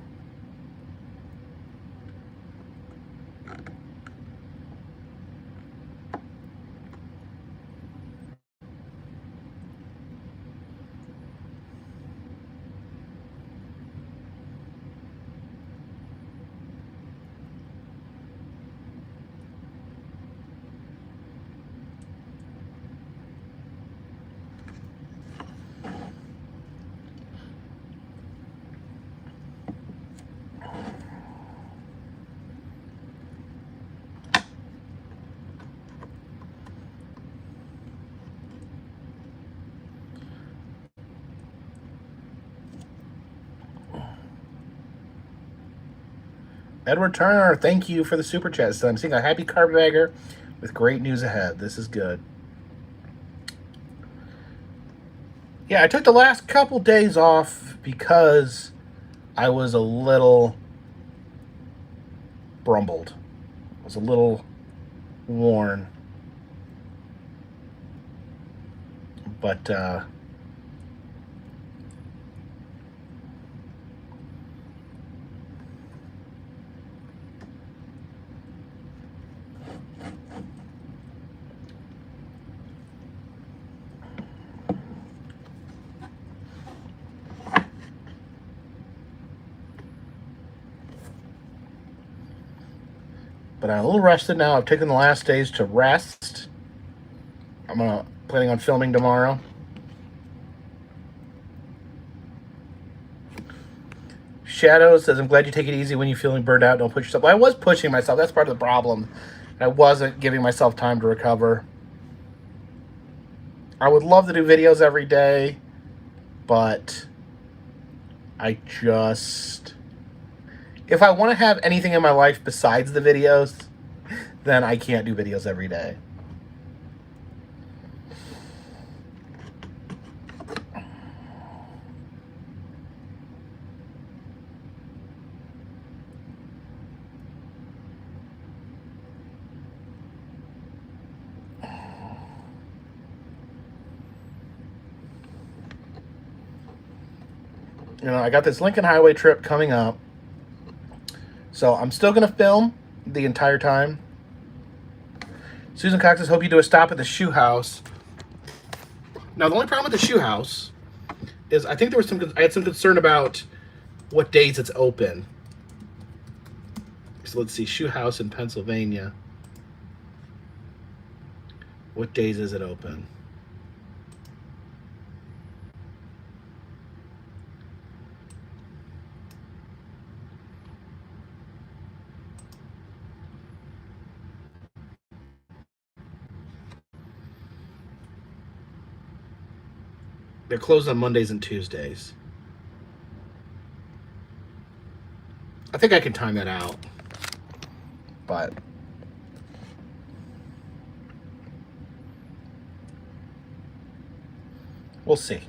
Edward Turner, thank you for the super chat. So I'm seeing a happy Carpetbagger with great news ahead. This is good. Yeah, I took the last couple days off because I was a little brumbled. I was a little worn. But, I'm a little rested now. I've taken the last days to rest. I'm planning on filming tomorrow. Shadow says, I'm glad you take it easy when you're feeling burned out. Don't push yourself. Well, I was pushing myself. That's part of the problem. I wasn't giving myself time to recover. I would love to do videos every day, but I just... If I want to have anything in my life besides the videos, then I can't do videos every day. You know, I got this Lincoln Highway trip coming up. So I'm still going to film the entire time. Susan Cox says, hope you do a stop at the shoe house. Now, the only problem with the shoe house is I think I had some concern about what days it's open. So let's see, shoe house in Pennsylvania. What days is it open? They're closed on Mondays and Tuesdays. I think I can time that out. But we'll see.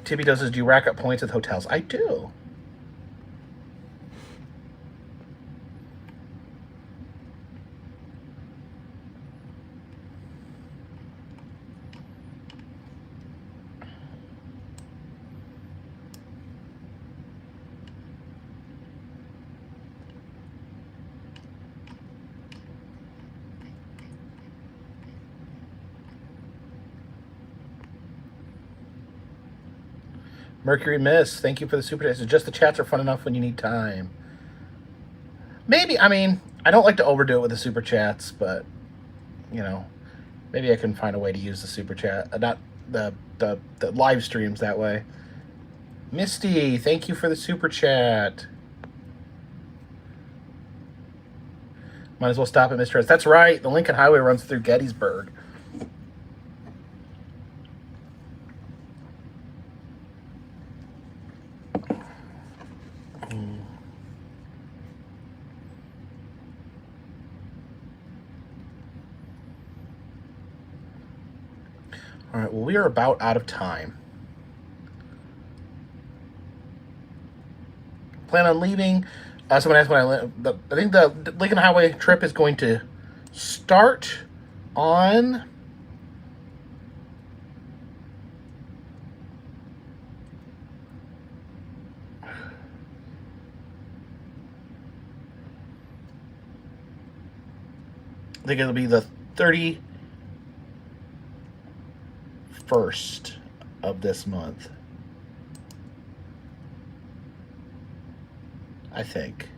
Tibby does is, do you rack up points with hotels? I do. Mercury Miss, thank you for the super chats. Just the chats are fun enough when you need time. Maybe, I mean, I don't like to overdo it with the super chats, but, you know, maybe I can find a way to use the super chat, not the live streams that way. Misty, thank you for the super chat. Might as well stop at Mr. S. That's right, the Lincoln Highway runs through Gettysburg. All right, well, we are about out of time. Plan on leaving. Someone asked when I think the Lincoln Highway trip is going to start on I think it'll be the 31st of this month. I think.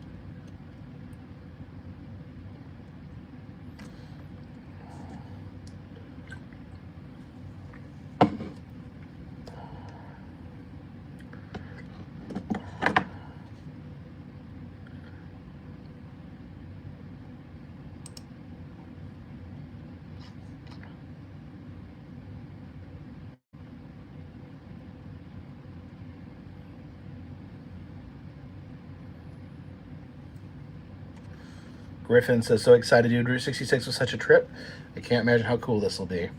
Griffin says, so excited, dude. Route 66 was such a trip. I can't imagine how cool this will be.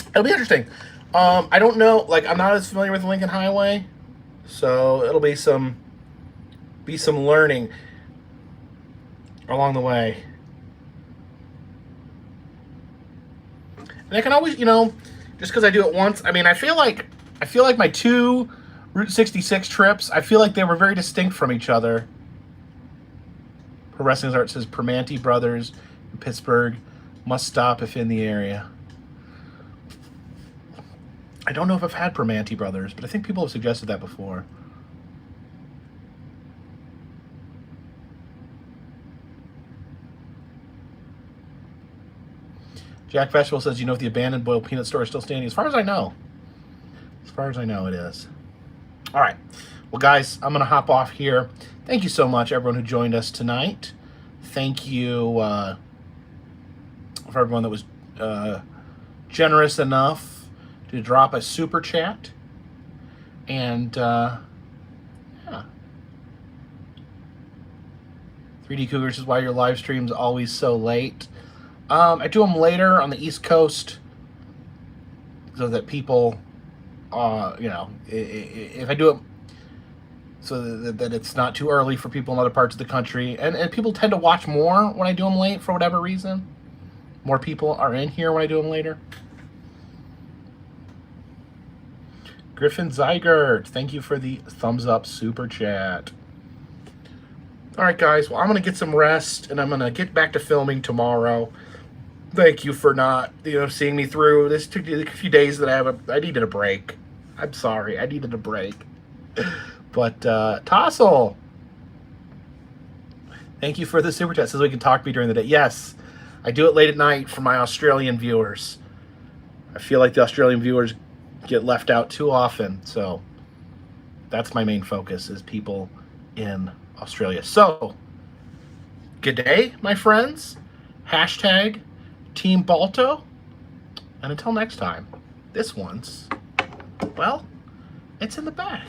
It'll be interesting. I don't know, like, I'm not as familiar with the Lincoln Highway, so it'll be some learning along the way. And I can always, you know, just because I do it once, I mean, I feel like my 2 Route 66 trips, I feel like they were very distinct from each other. Pro Wrestling Art says Permanente Brothers in Pittsburgh must stop if in the area. I don't know if I've had Permanente Brothers, but I think people have suggested that before. Jack Vegetable says, you know if the abandoned boiled peanut store is still standing? As far as I know. As far as I know, it is. All right. Well, guys, I'm going to hop off here. Thank you so much, everyone who joined us tonight. Thank you for everyone that was generous enough to drop a super chat. And, yeah. 3D Cougars is why your live stream's always so late. I do them later on the East Coast so that people, you know, if I do it so that it's not too early for people in other parts of the country. And people tend to watch more when I do them late for whatever reason. More people are in here when I do them later. Griffin Zygert, thank you for the thumbs up super chat. All right, guys. Well, I'm going to get some rest, and I'm going to get back to filming tomorrow. Thank you for not, you know, seeing me through. This took a few days that I needed a break. I'm sorry. I needed a break. But Tossel, thank you for the super chat. Says we can talk to me during the day. Yes, I do it late at night for my Australian viewers. I feel like the Australian viewers get left out too often. So that's my main focus, is people in Australia. So, good day, my friends. Hashtag Team Balto. And until next time, this one's, well, it's in the bag.